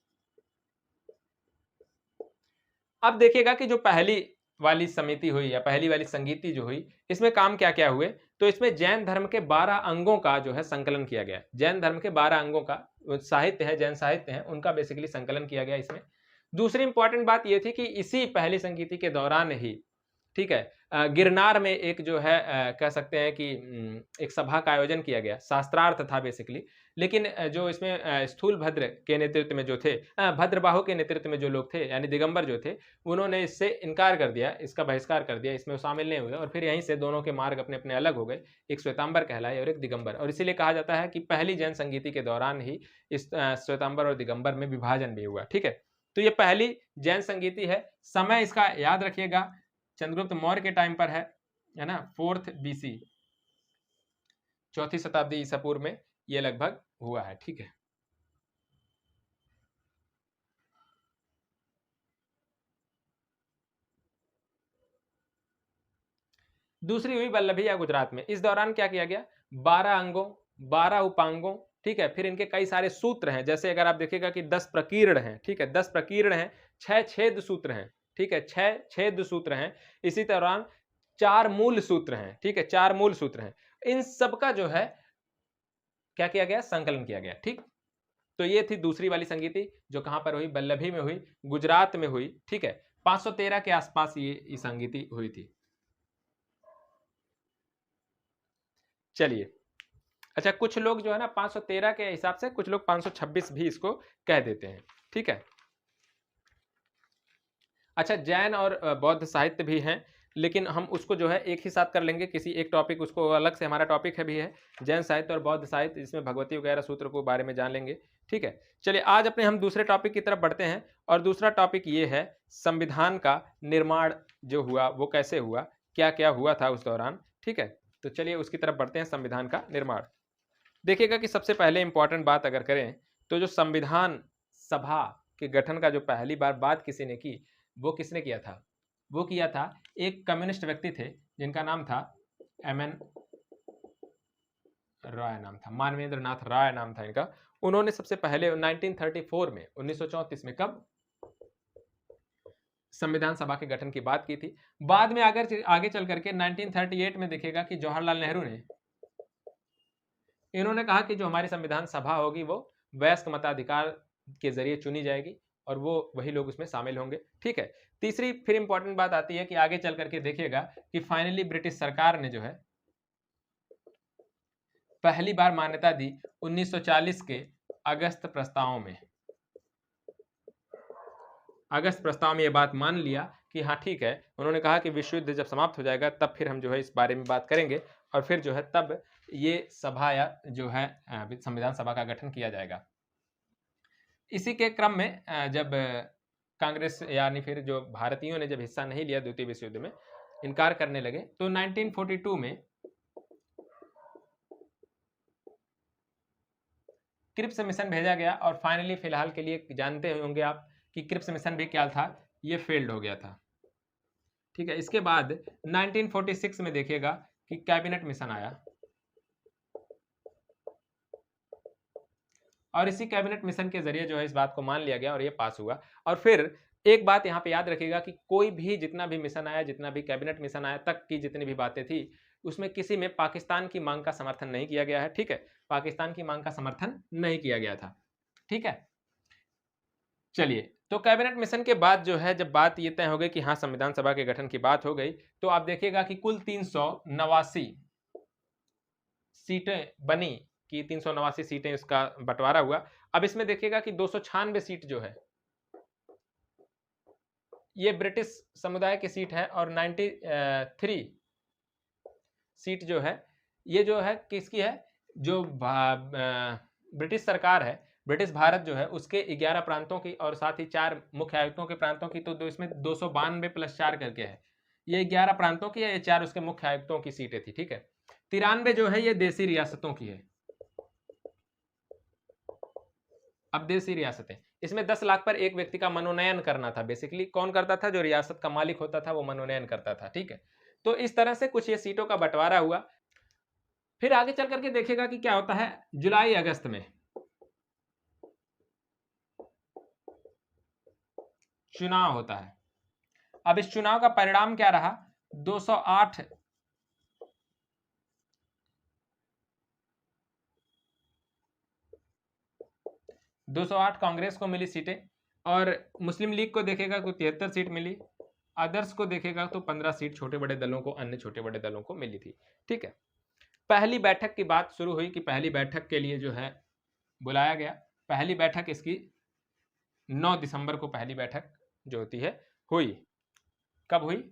अब देखिएगा कि जो पहली वाली समिति हुई या पहली वाली संगीति जो हुई, इसमें काम क्या क्या हुए, तो इसमें जैन धर्म के 12 अंगों का जो है संकलन किया गया। जैन धर्म के 12 अंगों का साहित्य है, जैन साहित्य है, उनका बेसिकली संकलन किया गया इसमें। दूसरी इंपॉर्टेंट बात यह थी कि इसी पहली संगीति के दौरान ही, ठीक है, गिरनार में एक जो है कह सकते हैं कि एक सभा का आयोजन किया गया, शास्त्रार्थ था बेसिकली। लेकिन जो इसमें स्थूलभद्र के नेतृत्व में जो थे, भद्रबाहु के नेतृत्व में जो लोग थे यानी दिगंबर जो थे, उन्होंने इससे इनकार कर दिया, इसका बहिष्कार कर दिया, इसमें शामिल नहीं हुए, और फिर यहीं से दोनों के मार्ग अपने अपने अलग हो गए, एक श्वेतांबर कहलाए और एक दिगंबर। और इसीलिए कहा जाता है कि पहली जैन संगीति के दौरान ही इस श्वेतांबर और दिगंबर में विभाजन भी हुआ। ठीक है, तो ये पहली जैन संगीति है। समय इसका याद रखिएगा, चंद्रगुप्त मौर्य के टाइम पर है ना, 4th BC, 4वीं शताब्दी ईसा पूर्व में ये लगभग हुआ है। ठीक है, दूसरी हुई वल्लभी या गुजरात में। इस दौरान क्या किया गया, 12 अंगों, 12 उपांगों, ठीक है, फिर इनके कई सारे सूत्र हैं, जैसे अगर आप देखिएगा कि 10 प्रकीर्ण हैं, ठीक है, 10 प्रकीर्ण हैं, 6 छेद सूत्र हैं, ठीक है, 6 छेद सूत्र हैं, इसी दौरान 4 मूल सूत्र हैं, ठीक है, 4 मूल सूत्र हैं। इन सबका जो है क्या किया गया, संकलन किया गया। ठीक, तो ये थी दूसरी वाली संगीति, जो कहां पर हुई, वल्लभी में हुई, गुजरात में हुई। ठीक है, 513 के आसपास ये संगीति हुई थी। चलिए, अच्छा, कुछ लोग जो है ना 513 के हिसाब से, कुछ लोग 526 भी इसको कह देते हैं। ठीक है, अच्छा, जैन और बौद्ध साहित्य भी हैं, लेकिन हम उसको जो है एक ही साथ कर लेंगे, किसी एक टॉपिक, उसको अलग से हमारा टॉपिक है भी है, जैन साहित्य और बौद्ध साहित्य, इसमें भगवती वगैरह सूत्र को बारे में जान लेंगे। ठीक है, चलिए आज अपने हम दूसरे टॉपिक की तरफ बढ़ते हैं, और दूसरा टॉपिक ये है संविधान का निर्माण जो हुआ वो कैसे हुआ, क्या क्या हुआ था उस दौरान। ठीक है, तो चलिए उसकी तरफ बढ़ते हैं, संविधान का निर्माण। देखिएगा कि सबसे पहले इंपॉर्टेंट बात अगर करें तो जो संविधान सभा के गठन का जो पहली बार बात किसी ने की, वो किसने किया था, वो किया था एक कम्युनिस्ट व्यक्ति थे जिनका नाम था MN राय, नाम था मानवेंद्र नाथ राय नाम था इनका। उन्होंने सबसे पहले 1934 में, 1934 में, कब, संविधान सभा के गठन की बात की थी। बाद में आगे चल करके 1938 में देखिएगा कि जवाहरलाल नेहरू ने इन्होंने कहा कि जो हमारी संविधान सभा होगी वो वयस्क मताधिकार के जरिए चुनी जाएगी और वो वही लोग उसमें शामिल होंगे। ठीक है। तीसरी फिर इंपॉर्टेंट बात आती है कि आगे चल करके देखिएगा कि फाइनली ब्रिटिश सरकार ने जो है पहली बार मान्यता दी 1940 के अगस्त प्रस्ताव में। अगस्त प्रस्ताव में ये बात मान लिया कि हाँ ठीक है, उन्होंने कहा कि विश्व युद्ध जब समाप्त हो जाएगा तब फिर हम जो है इस बारे में बात करेंगे और फिर जो है तब ये सभा या जो है संविधान सभा का गठन किया जाएगा। इसी के क्रम में जब कांग्रेस यानी फिर जो भारतीयों ने जब हिस्सा नहीं लिया द्वितीय विश्व युद्ध में, इनकार करने लगे, तो 1942 में क्रिप्स मिशन भेजा गया और फाइनली फिलहाल के लिए जानते होंगे आप कि क्रिप्स मिशन भी क्या था, ये फेल्ड हो गया था। ठीक है। इसके बाद 1946 में देखिएगा कि कैबिनेट मिशन आया और इसी कैबिनेट मिशन के जरिए जो है इस बात को मान लिया गया और ये पास हुआ। और फिर एक बात यहाँ पे याद रखिएगा कि कोई भी जितना भी मिशन आया, जितना भी कैबिनेट मिशन आया तक की जितनी भी बातें थी, उसमें किसी में पाकिस्तान की मांग का समर्थन नहीं किया गया है। ठीक है। पाकिस्तान की मांग का समर्थन नहीं किया गया था। ठीक है। चलिए, तो कैबिनेट मिशन के बाद जो है जब बात ये तय हो गई कि हाँ संविधान सभा के गठन की बात हो गई, तो आप देखिएगा कि कुल 389 सीटें बनी कि 389 सीटें इसका बंटवारा हुआ। अब इसमें देखिएगा कि 296 सीट जो है ये ब्रिटिश समुदाय की सीट है और 93 सीट जो है ये जो है किसकी है, जो ब्रिटिश सरकार है, ब्रिटिश भारत जो है उसके 11 प्रांतों की और साथ ही 4 मुख्य आयुक्तों के प्रांतों की, तो इसमें 292 + 4 करके है, ये 11 प्रांतों की है, ये 4 उसके मुख्य आयुक्तों की सीटें थी। ठीक है। 93 जो है ये देसी रियासतों की है। अब देसी रियासतें, इसमें 10 लाख पर एक व्यक्ति का मनोनयन करना था। बेसिकली कौन करता था, जो रियासत का मालिक होता था वो मनोनयन करता था। ठीक है। तो इस तरह से कुछ ये सीटों का बंटवारा हुआ। फिर आगे चल करके देखिएगा कि क्या होता है, जुलाई अगस्त में चुनाव होता है। अब इस चुनाव का परिणाम क्या रहा, 208 कांग्रेस को मिली सीटें और मुस्लिम लीग को देखेगा तो 73 सीट मिली, अदर्स को देखेगा तो 15 सीट छोटे बड़े दलों को, अन्य छोटे बड़े दलों को मिली थी। ठीक है। पहली बैठक की बात शुरू हुई कि पहली बैठक के लिए जो है बुलाया गया। पहली बैठक इसकी 9 दिसंबर को पहली बैठक जो होती है हुई। कब हुई,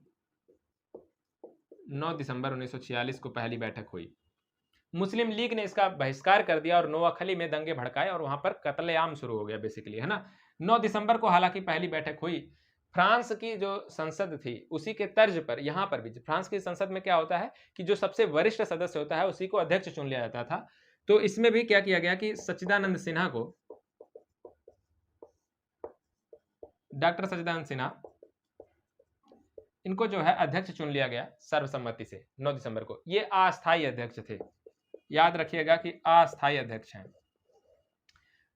9 दिसंबर 1946 को पहली बैठक हुई। मुस्लिम लीग ने इसका बहिष्कार कर दिया और नोआखली में दंगे भड़काए और वहां पर कत्लेआम शुरू हो गया बेसिकली, है ना। 9 दिसंबर को हालांकि पहली बैठक हुई। फ्रांस की जो संसद थी उसी के तर्ज पर यहां पर भी फ्रांस की संसद में क्या होता है कि जो सबसे वरिष्ठ सदस्य होता है उसी को अध्यक्ष चुन लिया जाता था। तो इसमें भी क्या किया गया कि सच्चिदानंद सिन्हा को, डॉक्टर सच्चिदानंद सिन्हा, इनको जो है अध्यक्ष चुन लिया गया सर्वसम्मति से 9 दिसंबर को। ये अस्थायी अध्यक्ष थे, याद रखिएगा कि अस्थायी अध्यक्ष हैं।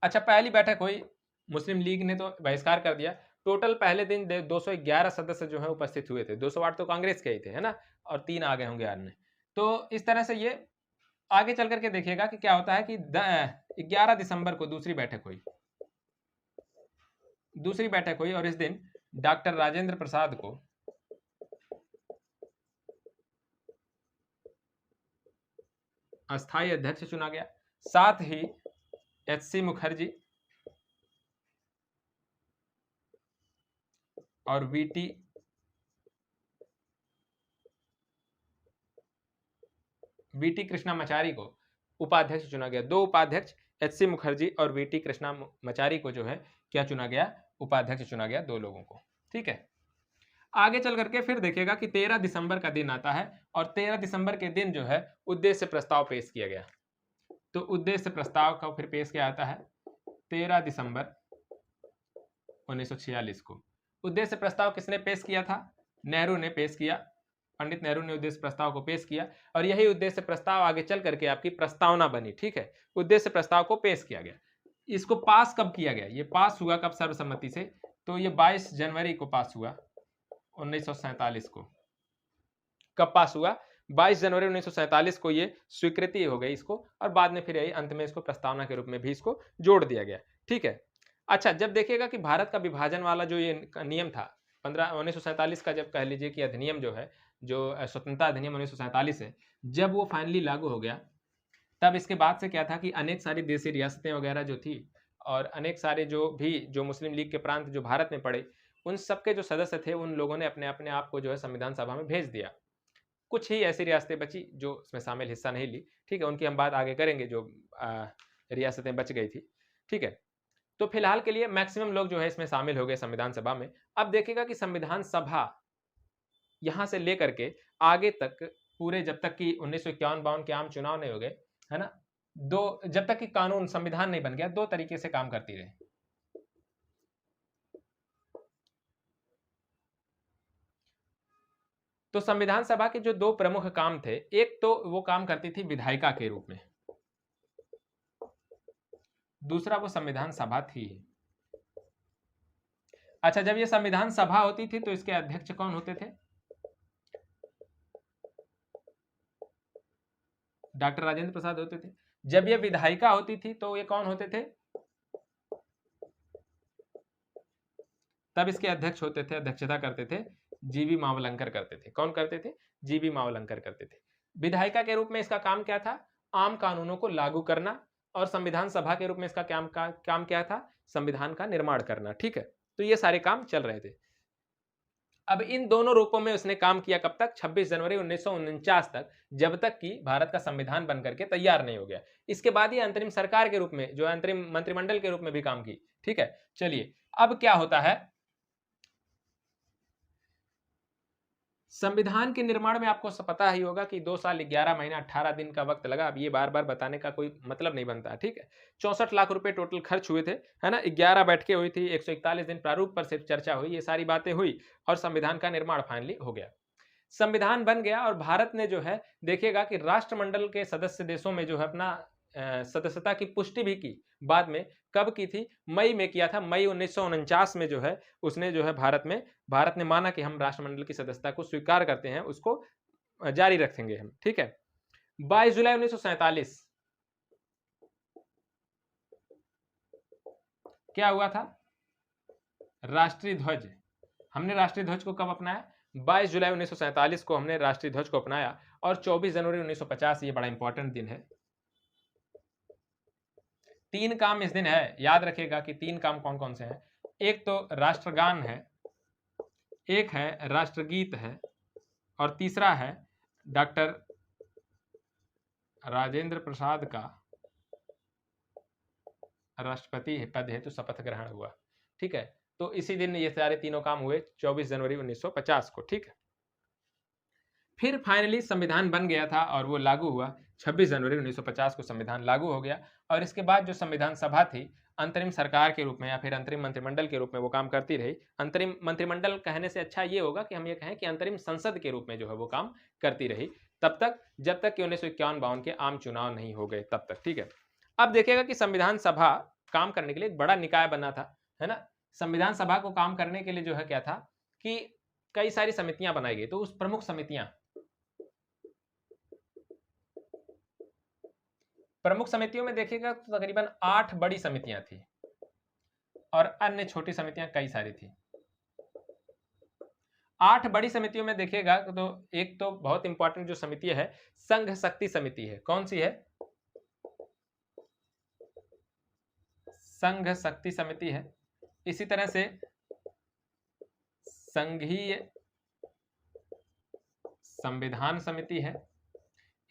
अच्छा, पहली बैठक हुई, मुस्लिम लीग ने तो बहिष्कार कर दिया। टोटल पहले दिन 211 सदस्य जो है उपस्थित हुए थे। 208 तो कांग्रेस के ही थे, है ना, और 3 आ गए होंगे अन्य। तो इस तरह से ये आगे चल करके देखिएगा कि क्या होता है कि 11 दिसंबर को दूसरी बैठक हुई और इस दिन डॉक्टर राजेंद्र प्रसाद को अस्थायी अध्यक्ष चुना गया। साथ ही एच.सी. मुखर्जी और वी.टी. कृष्णामाचारी को उपाध्यक्ष चुना गया। 2 उपाध्यक्ष एच.सी. मुखर्जी और वी.टी. कृष्णामाचारी को जो है क्या चुना गया, उपाध्यक्ष चुना गया, 2 लोगों को। ठीक है। आगे चल करके फिर देखिएगा कि 13 दिसंबर का दिन आता है और 13 दिसंबर के दिन जो है उद्देश्य प्रस्ताव पेश किया गया। तो उद्देश्य प्रस्ताव का फिर पेश किया जाता है 13 दिसंबर 1946 को। उद्देश्य प्रस्ताव किसने पेश किया था, नेहरू ने पेश किया, पंडित नेहरू ने उद्देश्य प्रस्ताव को पेश किया और यही उद्देश्य प्रस्ताव आगे चल करके आपकी प्रस्तावना बनी। ठीक है। उद्देश्य प्रस्ताव को पेश किया गया। इसको पास कब किया गया, ये पास हुआ कब सर्वसम्मति से, तो ये 22 जनवरी को पास हुआ। 1947 को। कब पास हुआ? 22 जनवरी 1947 को ये स्वीकृति हो गई इसको, और बाद में फिर यही अंत में इसको प्रस्तावना के रूप में भी इसको जोड़ दिया गया। ठीक है। अच्छा, जब देखिएगा कि भारत का विभाजन वाला जो ये नियम था 1947 का, जब कह लीजिए कि अधिनियम जो है, जो स्वतंत्रता अधिनियम 1947 है, जब वो फाइनली लागू हो गया, तब इसके बाद से क्या था कि अनेक सारी देशी रियासतें वगैरह जो थी, और अनेक सारे जो मुस्लिम लीग के प्रांत जो भारत में पड़े, उन सबके जो सदस्य थे, उन लोगों ने अपने अपने आप को जो है संविधान सभा में भेज दिया। कुछ ही ऐसी रियासतें बची जो इसमें शामिल हिस्सा नहीं ली। ठीक है, उनकी हम बात आगे करेंगे, जो रियासतें बच गई थी। ठीक है, तो फिलहाल के लिए मैक्सिमम लोग जो है इसमें शामिल हो गए संविधान सभा में। अब देखिएगा कि संविधान सभा यहां से लेकर के आगे तक पूरे, जब तक कि 1951-52 के आम चुनाव नहीं हो गए, है ना, जब तक कि कानून संविधान नहीं बन गया, दो तरीके से काम करती रही। तो संविधान सभा के जो दो प्रमुख काम थे, एक तो वो काम करती थी विधायिका के रूप में, दूसरा वो संविधान सभा थी। अच्छा, जब ये संविधान सभा होती थी तो इसके अध्यक्ष कौन होते थे? डॉक्टर राजेंद्र प्रसाद होते थे। जब ये विधायिका होती थी तो ये कौन होते थे? तब इसके अध्यक्ष होते थे, अध्यक्षता करते थे जीवी मावलंकर करते थे। कौन करते थे? जीवी मावलंकर करते थे। विधायिका के रूप में इसका काम क्या था? आम कानूनों को लागू करना। और संविधान सभा के रूप में इसका काम क्या था? संविधान का निर्माण करना। ठीक है, तो ये सारे काम चल रहे थे। अब इन दोनों रूपों में उसने काम किया कब तक? 26 जनवरी 1949 तक, जब तक कि भारत का संविधान बनकर के तैयार नहीं हो गया। इसके बाद ये अंतरिम सरकार के रूप में, जो अंतरिम मंत्रिमंडल के रूप में भी काम की। ठीक है, चलिए अब क्या होता है, संविधान के निर्माण में आपको पता ही होगा कि 2 साल 11 महीना 18 दिन का वक्त लगा। अब ये बार बार बताने का कोई मतलब नहीं बनता। ठीक है, 64 लाख रुपए टोटल खर्च हुए थे, है ना, 11 बैठकें हुई थी, 141 दिन प्रारूप पर सिर्फ चर्चा हुई, ये सारी बातें हुई, और संविधान का निर्माण फाइनली हो गया। संविधान बन गया, और भारत ने जो है, देखिएगा कि राष्ट्रमंडल के सदस्य देशों में जो है अपना सदस्यता की पुष्टि भी की। बाद में कब की थी? मई में किया था। मई 1949 में जो है उसने जो है भारत ने माना कि हम राष्ट्रमंडल की सदस्यता को स्वीकार करते हैं, उसको जारी रखेंगे हम। ठीक है, 22 जुलाई 1947 क्या हुआ था? राष्ट्रीय ध्वज। हमने राष्ट्रीय ध्वज को कब अपनाया? 22 जुलाई 1947 को हमने राष्ट्रीय ध्वज को अपनाया, और 24 जनवरी 1950, ये बड़ा इंपॉर्टेंट दिन है। 3 काम इस दिन है, याद रखिएगा कि 3 काम कौन कौन से हैं। एक तो राष्ट्रगान है, एक है राष्ट्रगीत है, और तीसरा है डॉक्टर राजेंद्र प्रसाद का राष्ट्रपति पद हेतु शपथ ग्रहण हुआ। ठीक है, तो इसी दिन ये सारे तीनों काम हुए, 24 जनवरी 1950 को। ठीक है, फिर फाइनली संविधान बन गया था और वो लागू हुआ। 26 जनवरी 1950 को संविधान लागू हो गया, और इसके बाद जो संविधान सभा थी, अंतरिम सरकार के रूप में या फिर अंतरिम मंत्रिमंडल के रूप में वो काम करती रही। अंतरिम मंत्रिमंडल कहने से अच्छा ये होगा कि हम ये कहें कि अंतरिम संसद के रूप में जो है वो काम करती रही, तब तक जब तक कि 1951-52 के आम चुनाव नहीं हो गए, तब तक। ठीक है, अब देखिएगा कि संविधान सभा काम करने के लिए एक बड़ा निकाय बना था, है ना। संविधान सभा को काम करने के लिए जो है क्या था कि कई सारी समितियां बनाई गई। तो उस प्रमुख समितियों में देखिएगा तो तकरीबन 8 बड़ी समितियां थी, और अन्य छोटी समितियां कई सारी थी। 8 बड़ी समितियों में देखिएगा तो एक तो बहुत इंपॉर्टेंट जो समिति है, संघ शक्ति समिति है। कौन सी है? संघ शक्ति समिति है। इसी तरह से संघीय संविधान समिति है।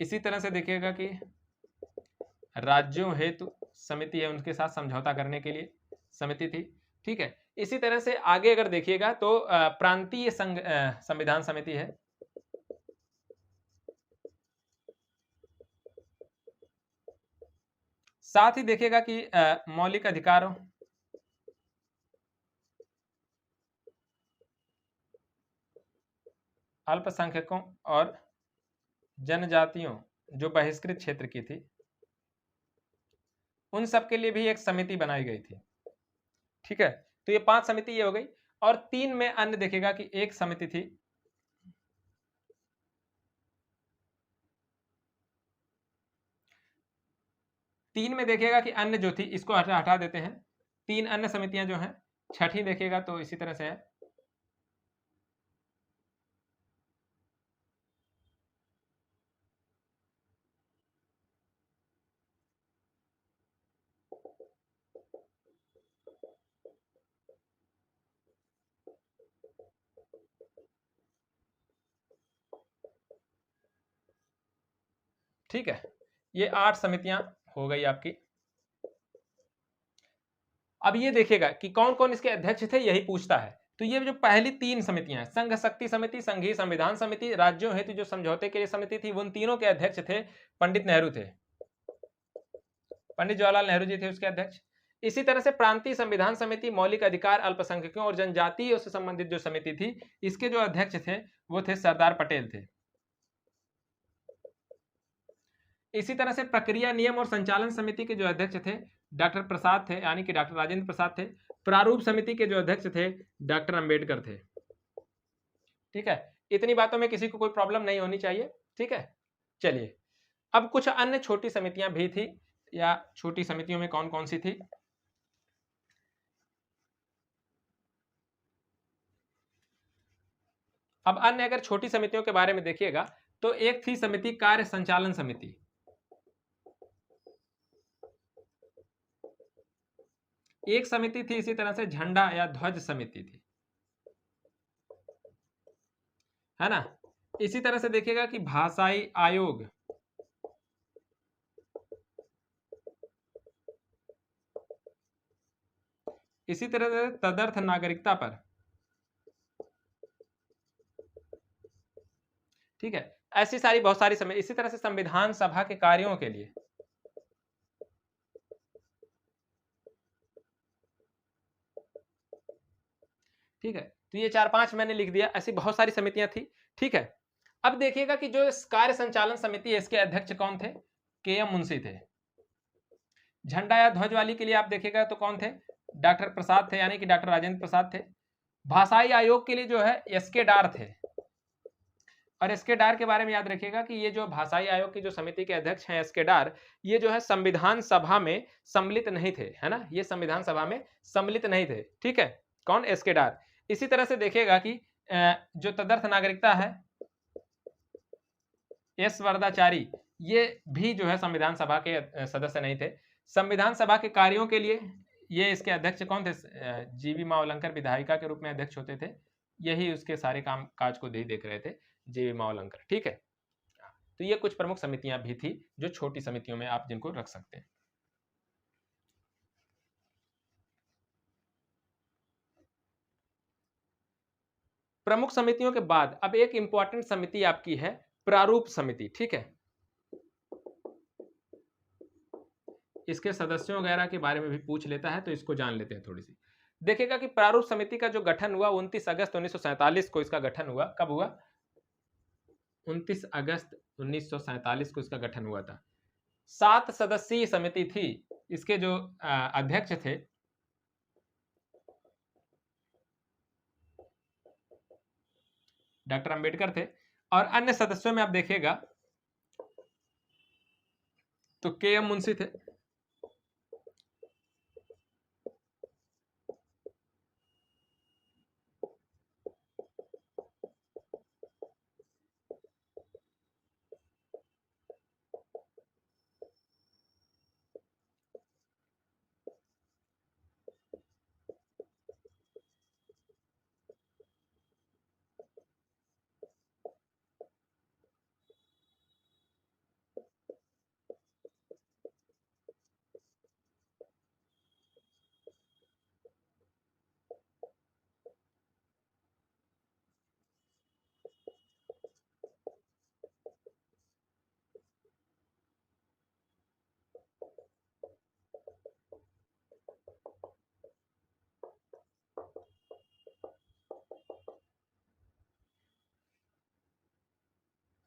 इसी तरह से देखिएगा कि राज्यों हेतु समिति है, उनके साथ समझौता करने के लिए समिति थी। ठीक है, इसी तरह से आगे अगर देखिएगा तो प्रांतीय संविधान समिति है। साथ ही देखिएगा कि मौलिक अधिकारों, अल्पसंख्यकों और जनजातियों जो बहिष्कृत क्षेत्र की थी, उन सब के लिए भी एक समिति बनाई गई थी। ठीक है, तो ये 5 समिति ये हो गई। और 3 में अन्य देखेगा कि एक समिति थी, तीन में देखेगा कि अन्य जो थी इसको हटा देते हैं, 3 अन्य समितियां जो हैं, छठी देखेगा तो इसी तरह से है। ठीक है, ये 8 समितियां हो गई आपकी। अब ये देखेगा कि कौन कौन इसके अध्यक्ष थे, यही पूछता है। तो ये जो पहली 3 समितियां, संघ शक्ति समिति, संघीय संविधान समिति, राज्यों हेतु जो समझौते के लिए समिति थी, उन तीनों के अध्यक्ष थे पंडित नेहरू थे, पंडित जवाहरलाल नेहरू जी थे उसके अध्यक्ष। इसी तरह से प्रांतीय संविधान समिति, मौलिक अधिकार, अल्पसंख्यकों और जनजातीय से संबंधित जो समिति थी, इसके जो अध्यक्ष थे वो थे सरदार पटेल थे। इसी तरह से प्रक्रिया नियम और संचालन समिति के जो अध्यक्ष थे डॉक्टर प्रसाद थे, यानी कि डॉक्टर राजेंद्र प्रसाद थे। प्रारूप समिति के जो अध्यक्ष थे डॉक्टर अंबेडकर थे। ठीक है, इतनी बातों में किसी को कोई प्रॉब्लम नहीं होनी चाहिए। ठीक है, चलिए अब कुछ अन्य छोटी समितियां भी थी, या छोटी समितियों में कौन कौन सी थी। अब अन्य अगर छोटी समितियों के बारे में देखिएगा तो एक थी समिति कार्य संचालन समिति, एक समिति थी इसी तरह से झंडा या ध्वज समिति थी, है ना। इसी तरह से देखिएगा कि भाषाई आयोग, इसी तरह से तदर्थ नागरिकता पर। ठीक है, ऐसी सारी बहुत सारी समिति। इसी तरह से संविधान सभा के कार्यों के लिए, ठीक है, तो ये 4-5 मैंने लिख दिया, ऐसी बहुत सारी समितियां थी। ठीक है, अब देखिएगा कि जो कार्य संचालन समिति है इसके अध्यक्ष कौन थे, के एम मुंशी थे। झंडा या ध्वज वाली के लिए आप देखिएगा तो कौन थे, डॉक्टर प्रसाद थे, यानी कि डॉक्टर राजेंद्र प्रसाद थे। भाषाई आयोग के लिए जो है एस के डार थे, और एस के डार के बारे में याद रखिएगा कि ये जो भाषाई आयोग की जो समिति के अध्यक्ष हैं एस के डार, ये जो है संविधान सभा में सम्मिलित नहीं थे, है ना, ये संविधान सभा में सम्मिलित नहीं थे। ठीक है, कौन, एस के डार। इसी तरह से देखिएगा कि जो तदर्थ नागरिकता है एस वरदाचारी, ये भी जो है संविधान सभा के सदस्य नहीं थे। संविधान सभा के कार्यों के लिए ये इसके अध्यक्ष कौन थे, जीवी मावलंकर विधायिका के रूप में अध्यक्ष होते थे, यही उसके सारे काम काज को देख रहे थे, जीवी मावलंकर। ठीक है, तो ये कुछ प्रमुख समितियां भी थी जो छोटी समितियों में आप जिनको रख सकते हैं। प्रमुख समितियों के बाद अब एक इंपॉर्टेंट समिति आपकी है प्रारूप समिति। ठीक है, इसके सदस्यों वगैरह के बारे में भी पूछ लेता है, तो इसको जान लेते हैं थोड़ी सी। देखिएगा कि प्रारूप समिति का जो गठन हुआ 29 अगस्त 1947 को इसका गठन हुआ। कब हुआ, 29 अगस्त 1947 को इसका गठन हुआ था। 7 सदस्यीय समिति थी, इसके जो अध्यक्ष थे डॉक्टर अंबेडकर थे, और अन्य सदस्यों में आप देखिएगा तो के एम मुंशी थे,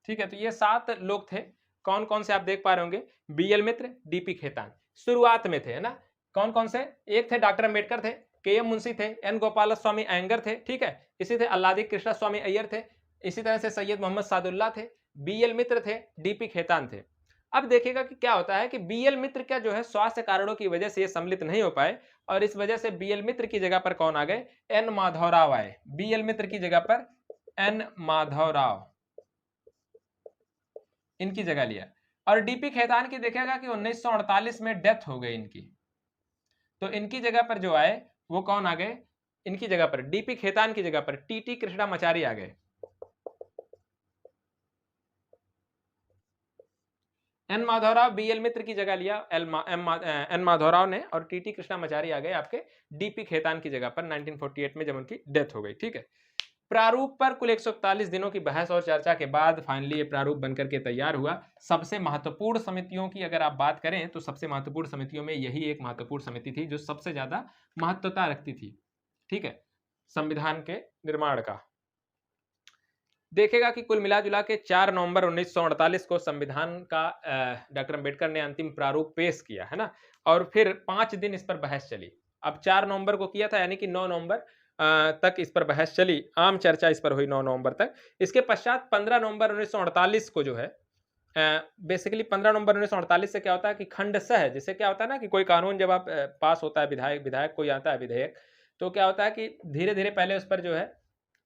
ठीक है, तो ये 7 लोग थे। कौन कौन से आप देख पा रहे होंगे, बी एल मित्र, डी पी खेतान शुरुआत में थे, है ना। कौन कौन से, एक थे डॉक्टर अंबेडकर थे, के.एम. मुंशी थे, एन. गोपाल स्वामी अयंगर थे, ठीक है, इसी थे अल्लादी कृष्णा स्वामी अय्यर थे, इसी तरह से सैयद मोहम्मद सादुल्ला थे, बी.एल. मित्र थे, डी.पी. खेतान थे। अब देखिएगा कि क्या होता है कि बी.एल. मित्र का जो है स्वास्थ्य कारणों की वजह से ये सम्मिलित नहीं हो पाए और इस वजह से बी.एल. मित्र की जगह पर कौन आ गए, एन. माधवराव आए। बी.एल. मित्र की जगह पर एन. माधवराव इनकी जगह लिया और डी.पी. खेतान की देखिएगा कि 1948 में डेथ हो गई इनकी, तो इनकी जगह पर जो आए वो कौन आ गए, इनकी जगह पर डी.पी. खेतान की जगह पर टी.टी. कृष्णामाचारी आ गए। एन. माधवराव बी.एल. मित्र की जगह लिया एन. माधवराव ने और टी.टी. कृष्णामाचारी आ गए आपके डी.पी. खेतान की जगह पर 1948 में जब उनकी डेथ हो गई, ठीक है। प्रारूप पर कुल 141 दिनों की बहस और चर्चा के बाद फाइनली ये प्रारूप बनकर के तैयार हुआ। सबसे महत्वपूर्ण समितियों की अगर आप बात करें तो सबसे महत्वपूर्ण समितियों में यही एक महत्वपूर्ण समिति थी जो सबसे ज्यादा महत्वता रखती थी, ठीक है, संविधान के निर्माण का। देखेगा कि कुल मिला जुला के 4 नवंबर 1948 को संविधान का डॉक्टर अंबेडकर ने अंतिम प्रारूप पेश किया, है ना, और फिर 5 दिन इस पर बहस चली। अब 4 नवंबर को किया था, यानी कि 9 नवंबर तक इस पर बहस चली, आम चर्चा इस पर हुई 9 नवंबर तक। इसके पश्चात 15 नवंबर 1948 को जो है बेसिकली 15 नवंबर 1948 से क्या होता है कि खंडशः, जिससे क्या होता है ना कि कोई कानून जब आप पास होता है, विधायक कोई आता है विधेयक, तो क्या होता है कि धीरे धीरे पहले उस पर जो है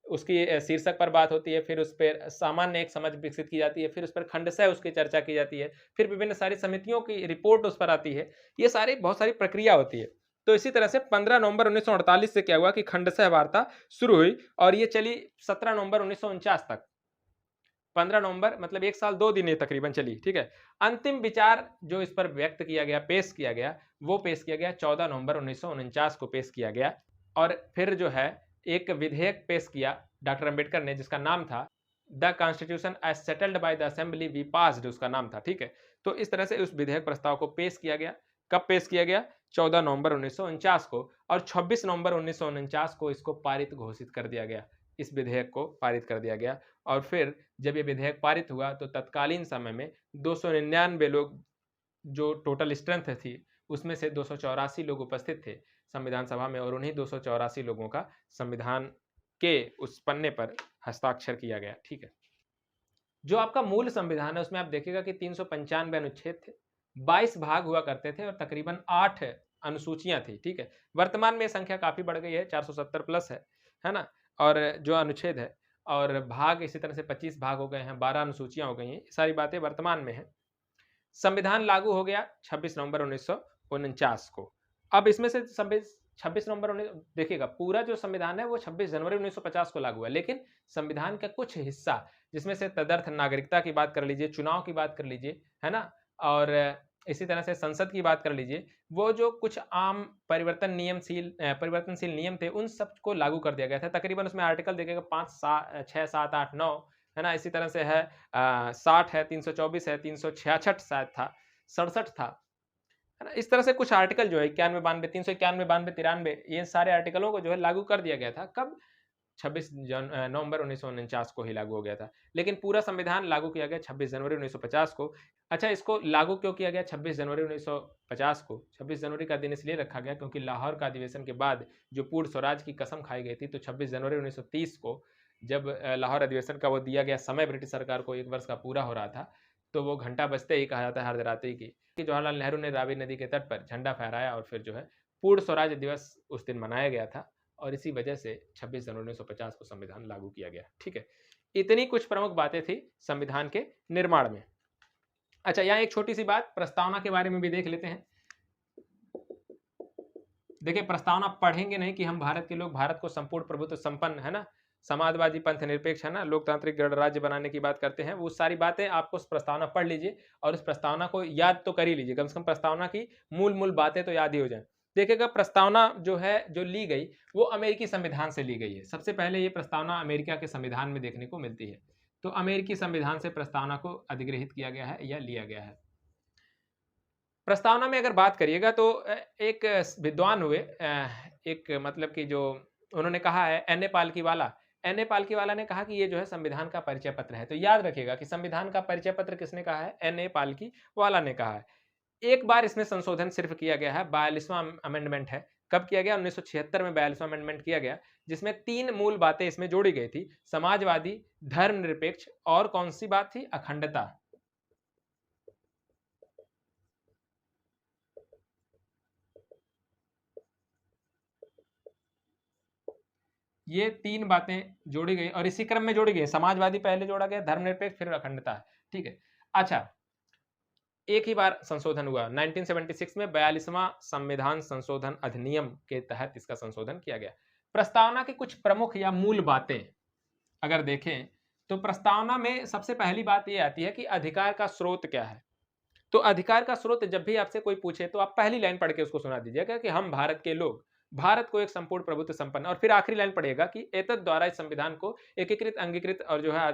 उसकी शीर्षक पर बात होती है, फिर उस पर सामान्य एक समझ विकसित की जाती है, फिर उस पर खंडशः उसकी चर्चा की जाती है, फिर विभिन्न सारी समितियों की रिपोर्ट उस पर आती है, ये सारी बहुत सारी प्रक्रिया होती है। तो इसी तरह से 15 नवंबर 1948 से क्या हुआ कि खंडशः वार्ता शुरू हुई और ये चली 17 नवंबर 1949 तक। 15 नवंबर मतलब 1 साल 2 दिन ये तकरीबन चली, ठीक है। अंतिम विचार जो इस पर व्यक्त किया गया, पेश किया गया, वो पेश किया गया 14 नवंबर 1949 को पेश किया गया और फिर जो है एक विधेयक पेश किया डॉक्टर अंबेडकर ने जिसका नाम था the constitution as settled by the assembly we passed, उसका नाम था, ठीक है। तो इस तरह से उस विधेयक प्रस्ताव को पेश किया गया। कब पेश किया गया, 14 नवंबर 1949 को, और 26 नवंबर 1949 को इसको पारित घोषित कर दिया गया, इस विधेयक को पारित कर दिया गया। और फिर जब ये विधेयक पारित हुआ तो तत्कालीन समय में 299 लोग जो टोटल स्ट्रेंथ थी उसमें से 284 लोग उपस्थित थे संविधान सभा में और उन्हीं 284 लोगों का संविधान के उस पन्ने पर हस्ताक्षर किया गया, ठीक है। जो आपका मूल संविधान है उसमें आप देखिएगा कि 395 अनुच्छेद थे, 22 भाग हुआ करते थे और तकरीबन 8 अनुसूचियां थी, ठीक है। वर्तमान में संख्या काफी बढ़ गई है, 470 प्लस है ना, और जो अनुच्छेद है और भाग इसी तरह से 25 भाग हो गए हैं, 12 अनुसूचियां हो गई हैं, सारी बातें वर्तमान में है। संविधान लागू हो गया 26 नवंबर 1949 को। अब इसमें से 26 नवंबर देखिएगा पूरा जो संविधान है वो 26 जनवरी 1950 को लागू हुआ, लेकिन संविधान का कुछ हिस्सा जिसमें से तदर्थ नागरिकता की बात कर लीजिए, चुनाव की बात कर लीजिए, है ना, और इसी तरह से संसद की बात कर लीजिए, वो जो कुछ आम परिवर्तनशील नियम थे उन सब को लागू कर दिया गया था। तकरीबन उसमें आर्टिकल देखिएगा 5, 6, 7, 8, 9, है ना, इसी तरह से है 60 है, 324 है, 366 शायद था, 67 था, है ना। इस तरह से कुछ आर्टिकल जो है 91, 92, 391, 92, 93, ये सारे आर्टिकलों को जो है लागू कर दिया गया था। कब, 26 नवंबर 1949 को ही लागू हो गया था, लेकिन पूरा संविधान लागू किया गया 26 जनवरी 1950 को। अच्छा, इसको लागू क्यों किया गया 26 जनवरी 1950 को? 26 जनवरी का दिन इसलिए रखा गया क्योंकि लाहौर का अधिवेशन के बाद जो पूर्ण स्वराज की कसम खाई गई थी, तो 26 जनवरी 1930 को जब लाहौर अधिवेशन का वो दिया गया समय ब्रिटिश सरकार को 1 वर्ष का पूरा हो रहा था, तो वो घंटा बजते ही कहा जाता है हरदराते की जवाहरलाल नेहरू ने रावी नदी के तट पर झंडा फहराया और फिर जो है पूर्ण स्वराज दिवस उस दिन मनाया गया था और इसी वजह से 26 जनवरी 1950 को संविधान लागू किया गया, ठीक है। इतनी कुछ प्रमुख बातें थी संविधान के निर्माण में। अच्छा, यहाँ एक छोटी सी बात प्रस्तावना के बारे में भी देख लेते हैं। देखिए, प्रस्तावना पढ़ेंगे नहीं कि हम भारत के लोग भारत को संपूर्ण प्रभुत्व संपन्न, है ना, समाजवादी, पंथ निरपेक्ष, है ना, लोकतांत्रिक गणराज्य बनाने की बात करते हैं, वो सारी बातें आपको उस प्रस्तावना पढ़ लीजिए और उस प्रस्तावना को याद तो कर ही लीजिए, कम से कम प्रस्तावना की मूल बातें तो याद ही हो जाए। देखिएगा, प्रस्तावना जो है जो ली गई वो अमेरिकी संविधान से ली गई है। सबसे पहले ये प्रस्तावना अमेरिका के संविधान में देखने को मिलती है, तो अमेरिकी संविधान से प्रस्तावना को अधिग्रहित किया गया है या लिया गया है। प्रस्तावना में अगर बात करिएगा तो एक विद्वान हुए, एक मतलब कि जो उन्होंने कहा है एन ए पालकीवाला ने कहा कि ये जो है संविधान का परिचय पत्र है। तो याद रखिएगा कि संविधान का परिचय पत्र किसने कहा है? एन ए पालकीवाला ने कहा है। एक बार इसमें संशोधन सिर्फ किया गया है, 42वां अमेंडमेंट है, कब किया गया? 1976 में 42वां अमेंडमेंट किया गया, जिसमें 3 मूल बातें इसमें जोड़ी गई थी, समाजवादी, धर्मनिरपेक्ष और कौन सी बात थी? अखंडता। ये 3 बातें जोड़ी गई और इसी क्रम में जोड़ी गई, समाजवादी पहले जोड़ा गया, धर्मनिरपेक्ष, फिर अखंडता, ठीक है। अच्छा, एक ही बार संशोधन हुआ 1976 में 42वां संविधान संशोधन अधिनियम के तहत इसका संशोधन किया गया। प्रस्तावना की कुछ प्रमुख या मूल बातें अगर देखें तो प्रस्तावना में सबसे पहली बात यह आती है कि अधिकार का स्रोत क्या है। तो अधिकार का स्रोत जब भी आपसे कोई पूछे तो आप पहली लाइन पढ़ के उसको सुना दीजिएगा कि हम भारत के लोग भारत को एक संपूर्ण प्रभुत्व संपन्न, और फिर आखिरी लाइन पढ़ेगा कि एतद द्वारा इस संविधान को एकीकृत, अंगीकृत और जो है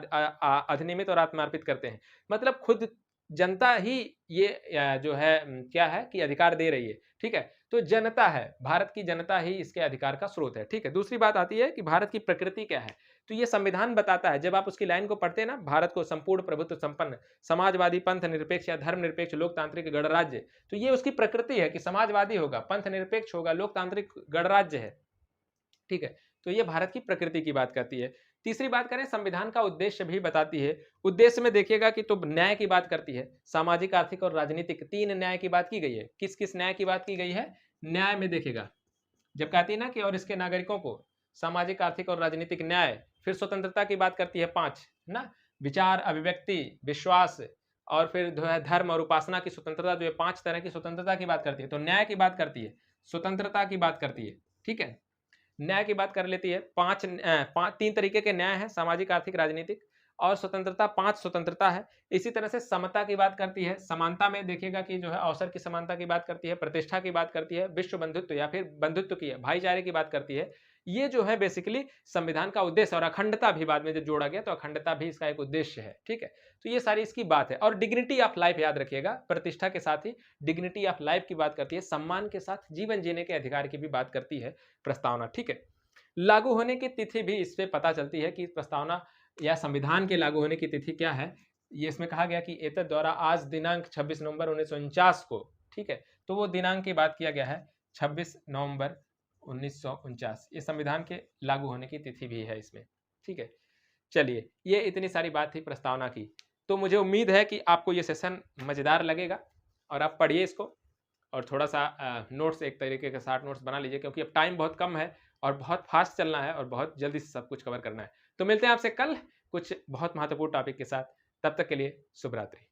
अधिनियमित और आत्मार्पित करते हैं। मतलब खुद जनता ही ये जो है क्या है कि अधिकार दे रही है, ठीक है। तो जनता है, भारत की जनता ही इसके अधिकार का स्रोत है, ठीक है। दूसरी बात आती है कि भारत की प्रकृति क्या है। तो ये संविधान बताता है, जब आप उसकी लाइन को पढ़ते हैं ना, भारत को संपूर्ण प्रभुत्व संपन्न, समाजवादी, पंथ निरपेक्ष या धर्मनिरपेक्ष, लोकतांत्रिक गणराज्य, तो ये उसकी प्रकृति है कि समाजवादी होगा, पंथ निरपेक्ष होगा, लोकतांत्रिक गणराज्य है, ठीक है। तो ये भारत की प्रकृति की बात करती है। तीसरी बात करें, संविधान का उद्देश्य भी बताती है। उद्देश्य में देखिएगा कि तो न्याय की बात करती है, सामाजिक, आर्थिक और राजनीतिक, 3 न्याय की बात की गई है। किस किस न्याय की बात की गई है? न्याय में देखिएगा जब कहती है ना कि और इसके नागरिकों को सामाजिक, आर्थिक और राजनीतिक न्याय, फिर स्वतंत्रता की बात करती है 5 ना, विचार, अभिव्यक्ति, विश्वास और फिर जो है धर्म और उपासना की स्वतंत्रता, जो है 5 तरह की स्वतंत्रता की बात करती है। तो न्याय की बात करती है, स्वतंत्रता की बात करती है, ठीक है। न्याय की बात कर लेती है, 3 तरीके के न्याय हैं, सामाजिक, आर्थिक, राजनीतिक, और स्वतंत्रता 5 स्वतंत्रता है। इसी तरह से समता की बात करती है, समानता में देखिएगा कि जो है अवसर की समानता की बात करती है, प्रतिष्ठा की बात करती है, विश्व बंधुत्व या फिर बंधुत्व की, भाईचारे की बात करती है। ये जो है बेसिकली संविधान का उद्देश्य, और अखंडता भी बाद में जब जोड़ा गया तो अखंडता भी इसका एक उद्देश्य है, ठीक है। तो ये सारी इसकी बात है। और डिग्निटी ऑफ लाइफ याद रखिएगा, प्रतिष्ठा के साथ ही डिग्निटी ऑफ लाइफ की बात करती है, सम्मान के साथ जीवन जीने के अधिकार की भी बात करती है प्रस्तावना, ठीक है। लागू होने की तिथि भी इससे पता चलती है कि प्रस्तावना या संविधान के लागू होने की तिथि क्या है। ये इसमें कहा गया कि एतद द्वारा आज दिनांक 26 नवंबर 1949 को, ठीक है। तो वो दिनांक की बात किया गया है 26 नवंबर 1949, ये संविधान के लागू होने की तिथि भी है इसमें, ठीक है। चलिए, ये इतनी सारी बात थी प्रस्तावना की। तो मुझे उम्मीद है कि आपको ये सेशन मज़ेदार लगेगा और आप पढ़िए इसको, और थोड़ा सा नोट्स, एक तरीके के शार्ट नोट्स बना लीजिए, क्योंकि अब टाइम बहुत कम है और बहुत फास्ट चलना है और बहुत जल्दी से सब कुछ कवर करना है। तो मिलते हैं आपसे कल कुछ बहुत महत्वपूर्ण टॉपिक के साथ। तब तक के लिए शुभ रात्रि।